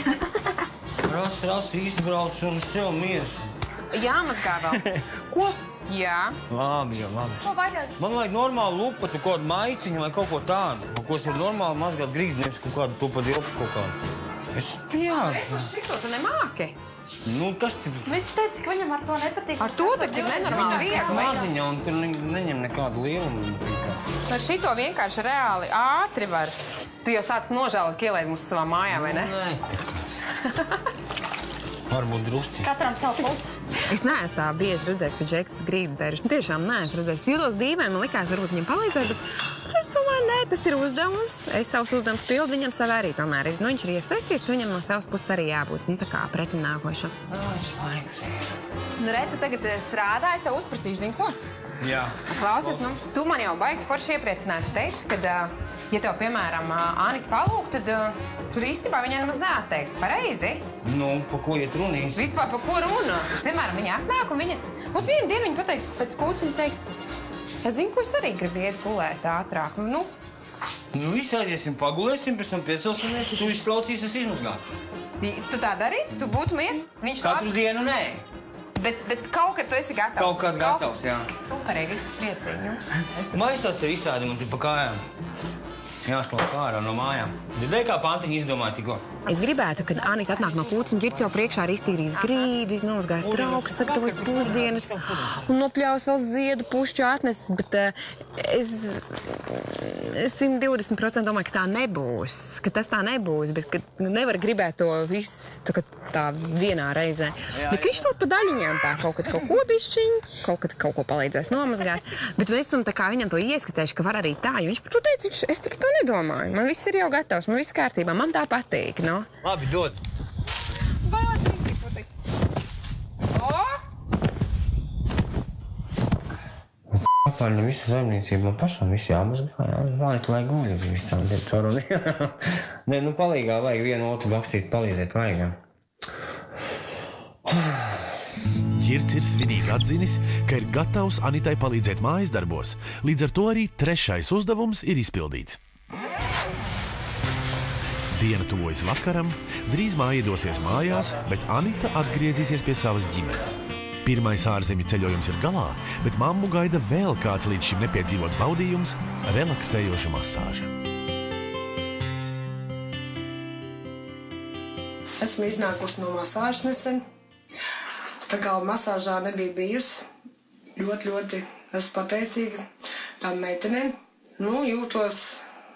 Ras izbrauc un sev miers. Jāmazgā vēl. Ko? Jā. Labi, jā, labi. Ko vajag? Man vajag normālu lupatu, kaut kādu maiciņu vai kaut ko tādu. Ko es varu normāli mazgāt grīdu, nevis kaut kādu to pa dilpu kaut kādu. Jā. Šito tu nemāki. Nu, kas te... Viņš teica, ka viņam ar to nepatīk. Ar to taču ir nenormāli viegli. Maziņa un tur neņem nekādu lielumu. Ar šito vienkārši reāli ātri var. Tu jau sāc nožēlot, ka ielēd mums savā mājā, vai ne? Nē. Varbūt drusci. Katram savu pusi. Es neesmu tā bieži redzējis, ka Džeks grīdu dēļ. Tiešām neesmu redzējis. Jūtos dīvaini, man likās, varbūt viņam palīdzēt, bet es domāju, nē, tas ir uzdevums. Es savus uzdevumus pildu, viņam savā arī tomēr ir. Nu, viņš ir iesaisties, tu viņam no savas puses arī jābūt, nu, tā kā pretimnākošam. Nu, re, tu tagad strādā, es tev uzprasīšu, zini ko? Jā. Klausies, nu, tu man jau baigi forši iepriecināt. Tu teici, ka, ja tev, piemēram, Anita palūk, tad tur īstenībā viņai nemaz neatteikt. Pareizi? Nu, pa ko iet runīs? Vispār pa ko runa? Piemēram, viņa atnāk un viņa... Un vienu dienu viņa pateiks pēc kūts, viņa teiks, es zinu, ko es arī gribu iet gulēt ātrāk. Nu, visi aiziesim, pagulēsim, pēc tam piecelsīmies, tu visu laucīsies izmazgāt. Tu tā darītu? Tu būtu mieru? Katru dienu nē. Bet kaut kad tu esi gatavs. Kaut kad gatavs, jā. Superīgi, viss priecīgi. Maisās te visādi man te pa kājām. Jāslāk ārā no mājām. Dzirdēji, kā Pantiņa izdomāja tikko? Es gribētu, kad Anita atnāk no kūts un Girts jau priekšā ir iztīrījis grīdu, nomazgājis traukus, sagatavojis pusdienas un nopļāvis vēl ziedu pušķu atnesis, bet es 120% domāju, ka tā nebūs, ka tas tā nebūs, bet ka nevar gribēt to visu tā vienā reizē. Bet viņš to pa daļiņām tā kaut ko bišķiņ, kaut ko palīdzēs nomazgāt, bet mēs esam tā kā viņam to ieskicējuši, ka var arī tā, jo viņš par to teica, es par to nedomāju, man viss ir jau gatavs, man viss kārtībā, man tā patīk, no? Labi, dod. Pārņem visu saimniecību, man pašam viss jāmazgā, jā. Vajag, lai guļu visu tam caur un Nē, nu palīgā vajag vienu otru bakstīt, palīdzēt vajag, jā. Girts ir svinīgi atzinis, ka ir gatavs Anitai palīdzēt mājas darbos, līdz ar to arī trešais uzdevums ir izpildīts. Diena tuvojas vakaram, drīz māja iedosies mājās, bet Anita atgriezīsies pie savas ģimenes. Pirmais ārzemju ceļojums ir galā, bet mammu gaida vēl kāds līdz šim nepiedzīvots baudījums – relaksējoša masāža. Esmu iznākusi no masāžas nesen. Tā kā masāžā nebija bijusi, ļoti esmu pateicīga tām meitenēm. Nu, jūtos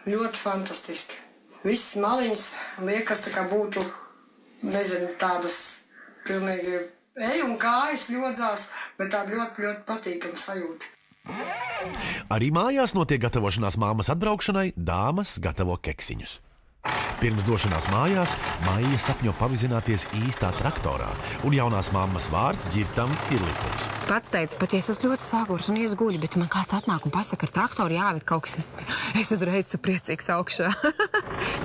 ļoti fantastiski. Viss maliņas liekas, tā kā būtu, nezinu, tādas pilnīgi ej un kājas ļodzās, bet tāda ļoti patīkama sajūta. Arī mājās notiek gatavošanās māmas atbraukšanai, dāmas gatavo keksiņus. Pirms došanās mājās Maija sapņo pavizināties īstā traktorā, un jaunās mammas vārds Girtam ir likums. Pats teica, pat ja es esmu ļoti sagurs un iesguļu, bet man kāds atnāk un pasaka, ar traktoru jāved kaut kas, es uzreiz esmu priecīgs augšā.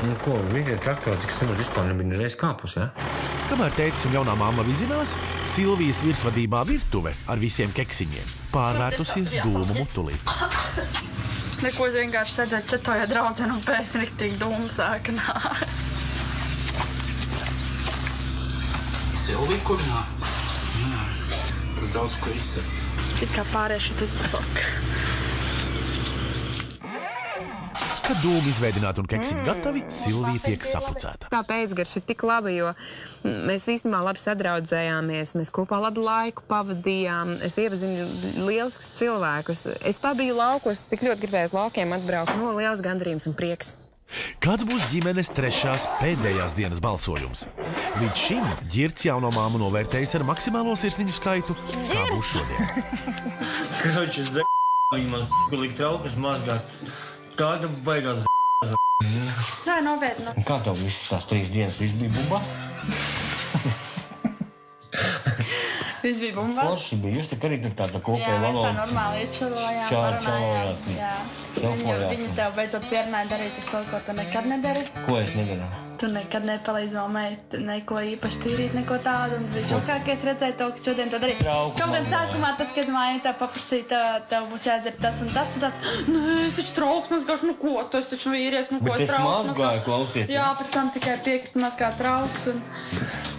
Nu ko, viņa traktori, cik saprot, vispār nebija reiz kāpus, jā? Kamēr tētis un jaunā mamma vizinās, Silvijas virsvadībā virtuve ar visiem keksiņiem pārvērtusies dūmu mutulī. Es neko vienkārši sēdēt četoja draudzenu un pēc riktīgi dūmu sāka nāk. Silvija kurinā? Tas daudz ko izsaka. It kā pārieši tas būs ok. Kad dūmi izveidināti un keksiņi gatavi, Silvija tiek sapucēta. Tā pēcgarša ir tik laba, jo mēs īstenībā labi sadraudzējāmies, mēs kopā labu laiku pavadījām, es iepazinu lieliskus cilvēkus. Es pabiju laukos, tik ļoti gribēju uz laukiem atbraukt, no liels gandarījums un prieks. Kāds būs ģimenes trešās pēdējās dienas balsojums? Līdz šim Girts jauno māmu novērtējis ar maksimālo sirsniņu skaitu, kā būs šodien. Kroči, viņi man likt traukas mazgāt. Tāda baigās Nē, nopietni. Kā tev visas tās 3 dienas viss bija bumbās? Viss bija bumbās? Forši bija, jūs te arī tur tāda kopēja valoda. Jā, mēs tā normāli iečalojām, Čalojāt. Jā. Viņi tev beidzot pierunāja darīt uz to, ko tu nekad nedari. Ko es nedaru? Tu nekad nepalīdz mammai neko īpaši tīrīt, neko tādu, un visšokākais redzēja to, ka šodien to darīt. Kaut gan sākumā, tad, kad māja tā paprasīja, tev būs jādara tas un tas, un tāds, nē, es taču trauks mazgāšu, nu ko, tu esi taču vīries, nu ko es trauks mazgāšu. Bet es mazgāju, klausies. Jā, pēc tam tikai piekrīt mazgāt trauks, un,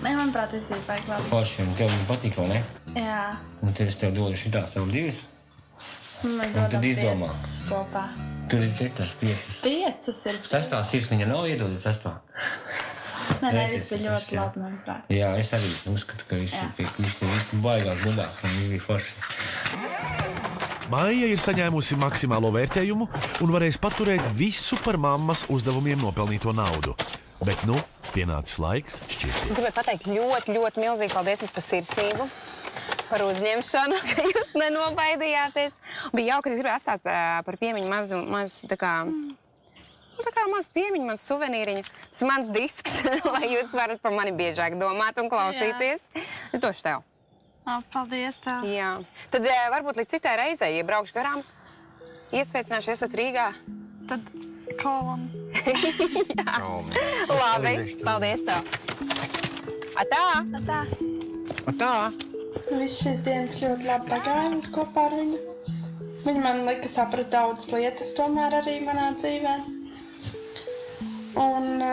ne, manuprāt, es biju baigi labi. Forši, un tev viņa patīk, vai ne? Jā. Un tad es tev dodu šitās tev 2. Un tad izdomā. Kopā. Tur ir 5. 5 ir. 6. sirsniņa nav iedodot 6. Nē, viss bija ļoti labi, manuprāt. Jā, es arī uzskatu, ka visi baigās bumbās un viss bija forši. Maija ir saņēmusi maksimālo vērtējumu un varēs paturēt visu par mammas uzdevumiem nopelnīto naudu. Bet nu pienācis laiks šķirties. Gribēju pateikt ļoti milzīgi paldies jums par sirsnību, par uzņemšanu, ka jūs nenobaidījāties. Bija jauki, ka es gribēju atstāt par piemiņu mazu tā kā mazu piemiņu, mazu suvenīriņu. Tas ir mans disks, lai jūs varat par mani biežāk domāt un klausīties. Es došu tev. Paldies tev. Jā. Tad varbūt līdz citai reizei, ja braukšu garām, iesveicināšu, esat Rīgā. Tad kolon. Jā. Labi, paldies tev. Atā! Atā! Atā! Viss šīs dienas ļoti labi pagāja mums kopā ar viņu. Viņa man lika saprast daudzas lietas tomēr arī manā dzīvē. Un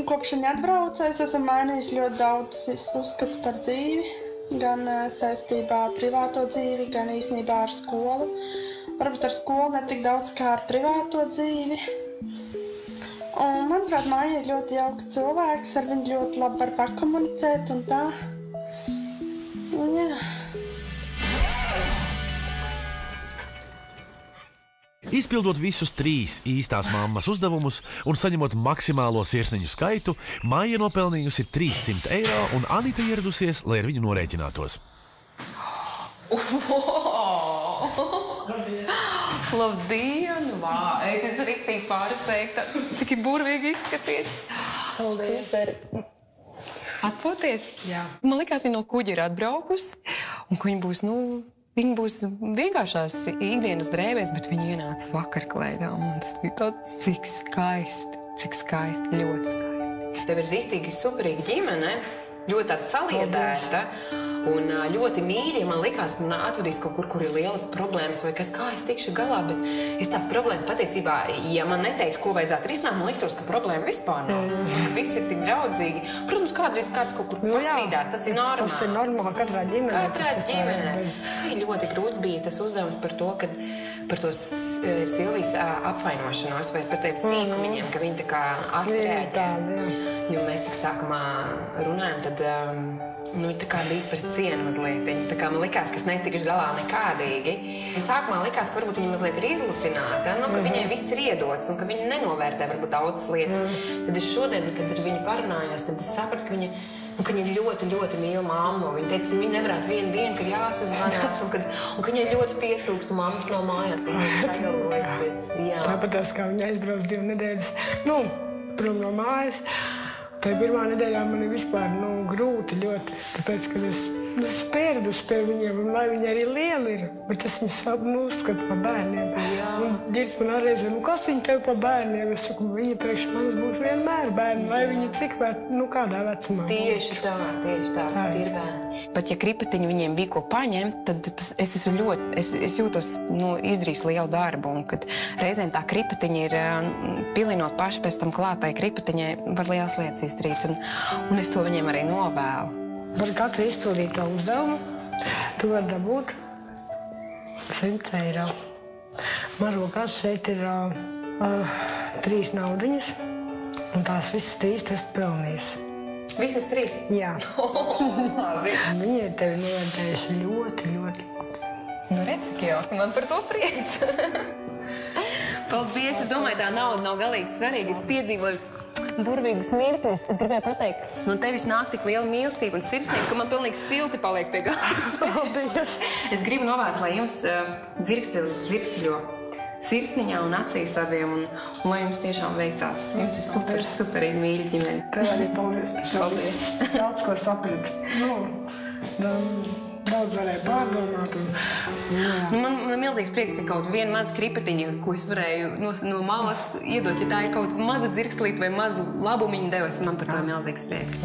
kopš viņa atbrauca, es esmu mainījis ļoti daudz uzskats par dzīvi, gan saistībā ar privāto dzīvi, gan īstenībā ar skolu. Varbūt ar skolu ne tik daudz kā ar privāto dzīvi. Un, manuprāt, Maija ir ļoti jauks cilvēks, ar viņu ļoti labi var pakomunicēt un tā. Jā. Izpildot visus 3 īstās mammas uzdevumus un saņemot maksimālo sirsniņu skaitu, Maija nopelnījusi 300 eiro un Anita ieradusies, lai ar viņu norēķinātos. Labdien! Vā, es esmu riktīgi pārsteigta. Cik burvīgi izskaties. Paldies. Super. Atpūties? Jā. Man likās, viņa no kuģa ir atbraukusi, un ka viņa būs vienkāršās ikdienas drēbēs, bet viņa ienāca vakarklēdā, un tas bija tāds, cik skaisti, ļoti skaisti. Tev ir riktīgi superīga ģimene, ļoti tāda saliedēta un ļoti mīļa. Man likās, ka man atvedīs kaut kur ir lielas problēmas vai kas, kā es tikšu galā, bet es tās problēmas patiesībā, ja man neteiktu, ko vajadzētu risināt, man liktos, ka problēma vispār nav. Ka viss ir tik draudzīgi. Protams, kādreiz kāds kaut kur pastrīdās, tas ir normāli. Tas ir normāli katrā ģimenē. Katrā ģimenē. Ļoti grūts bija tas uzdevums par to, kad par to Silvijas apvainošanos vai par tiem sīkumiņiem, ka viņi tā kā asi rēģē. Jo mēs tik sākumā runājam, tad viņa tā kā bija par cienu mazliet. Tā kā man likās, ka es netikšu galā nekādīgi. Sākumā likās, ka varbūt viņa mazliet ir izlutināta, ka viņai viss ir iedots un ka viņa nenovērtē varbūt daudzas lietas. Tad es šodien, kad ar viņu parunājos, tad es sapratu, ka viņa ļoti, ļoti mīl mammu. Viņa teica, ka viņa nevarētu vienu dienu, kad jāsazvanās, un ka viņai ļoti pietrūkst, un mammas nav mājās, ka viņa sagalvojas. Tāpatās, kā viņa aizbrauc 2 nedēļas, prom no mājas. Tā pirmā nedēļā man ir vispār grūti ļoti, tāpēc, ka es spērdus pie viņiem, un lai viņi arī lieli ir, bet es viņus uzskatu par bērniem. Un ģirds man arī zina, kas viņi tev par bērniem? Es saku, viņi priekš manis būs vienmēr bērni, lai viņi cik kādā vecumā. Tieši tā, ir bērni. Pat ja kripatiņi viņiem bija ko paņemt, tad es jūtos, izdarījis lielu darbu, un kad reizēm tā kripatiņa ir, pilinot paši pēc tam klātai kripatiņai, var lielas lietas izdarīt, un es to viņiem arī novēlu. Par katru izpildīto uzdevumu tu vari dabūt 100 eiro. Man rokās šeit ir 3 naudiņas, un tās visas 3 tu esi pelnījusi. Visas 3? Jā. Viņi ir tevi novērtējuši ļoti, ļoti. Redz, cik jauki, man par to prieks. Paldies, es domāju, tā nauda nav galīgi svarīga. Es piedzīvoju burvīgus mirkļus. Es gribēju pateikt, no tevis nāk tik liela mīlestība un sirsnība, ka man pilnīgi silti paliek pie galvas. Es gribu novērt, lai jums dzirkstelis zirksļo sirsniņā un acīs abiem, un lai jums tiešām veicās. Jums ir superīgi mīļa ģimene. Tev arī paldies. Daudz ko saprat. Daudz varēja pārdomāt. Man milzīgs prieks ir kaut viena maza kripatiņa, ko es varēju no malas iedot. Ja tā ir kaut mazu dzirkstlīti vai mazu labumiņu devis, man par to ir milzīgs prieks.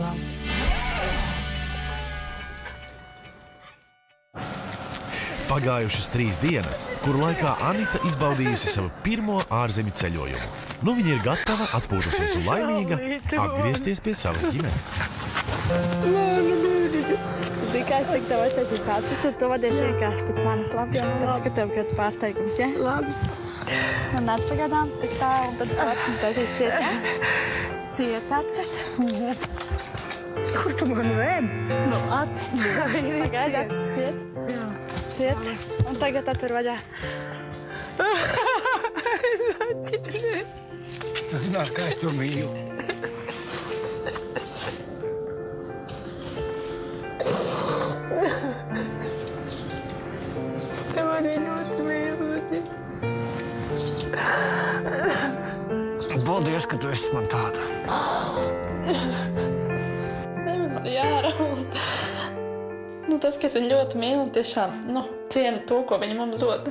Pagājušas 3 dienas, kuru laikā Anita izbaudījusi savu pirmo ārzemju ceļojumu. Nu viņa ir gatava, atpūtusies un laimīga, atgriezties pie savas ģimenes. Tikai es teiktu, tev aiztaisīšu kāds, tad tu vadies vienkārši pēc manis labi. Tāpēc, ka tev kāds pārsteigums, ja? Labi. Un nāc pagaidām tik tā, un tad tu atcīm taisīšu ciet, ja? Ciet acis. Kur tu man vēd? Nu, acis. Pagaidām, ciet. Ciet. Un tagad atver vaļā. Es atķinu. tu zināsi, kā es to mīlu. Tev arī ļoti mīlu. Paldies, ka tu esi man tāda. Nevar jāraud. Tas, ka es viņu ļoti mīlu, tiešām, cienu to, ko viņa mums dod.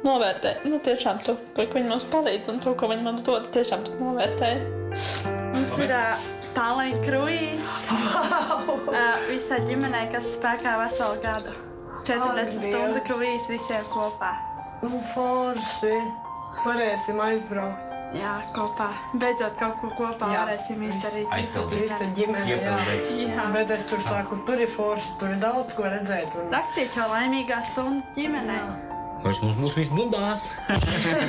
Novērtē, tiešām to, ko viņa mums palīdz un to, ko viņa mums dod, tiešām to novērtē. Mums ir tālēņa kruīzes. Visai ģimenei, kas spēkā veselu gadu. 40 stundu kruīzes visiem kopā. Forši. Varēsim aizbraukt. Jā, kopā. Beidzot kaut ko kopā varēsim izdarīt. Visa ģimene, jā. Bet es tur saku, tur ir forši, tur ir daudz ko redzēt. Rakstīts jau laimīgā stunda ģimenei. Vairs mums būs viss bundās.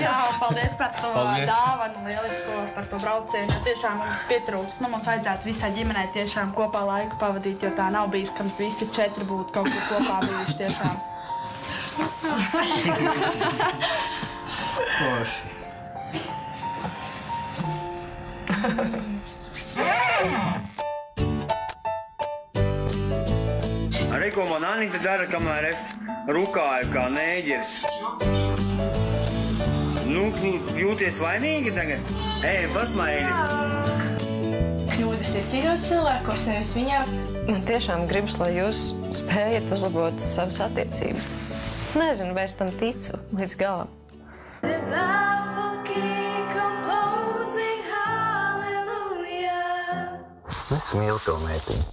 Jā, paldies par to dāvanu, lielisko, par to braucienu. Tiešām mums pietrūks. Mums vajadzētu visai ģimenei tiešām kopā laiku pavadīt, jo tā nav bijis, ka mums visi 4 būtu kaut kur kopā bijuši tiešām. Forši. Arī ko man Anita dara, kamēr es rukāju kā nēģeris. Jūties vainīgi tagad? Ej, pasmaidi. Kļūdas ir citos cilvēkos, nevis viņā. Man tiešām gribas, lai jūs spējat uzlabot savas attiecības. Nezinu, vai es tam ticu līdz galam. Es mīlu to meitiņu.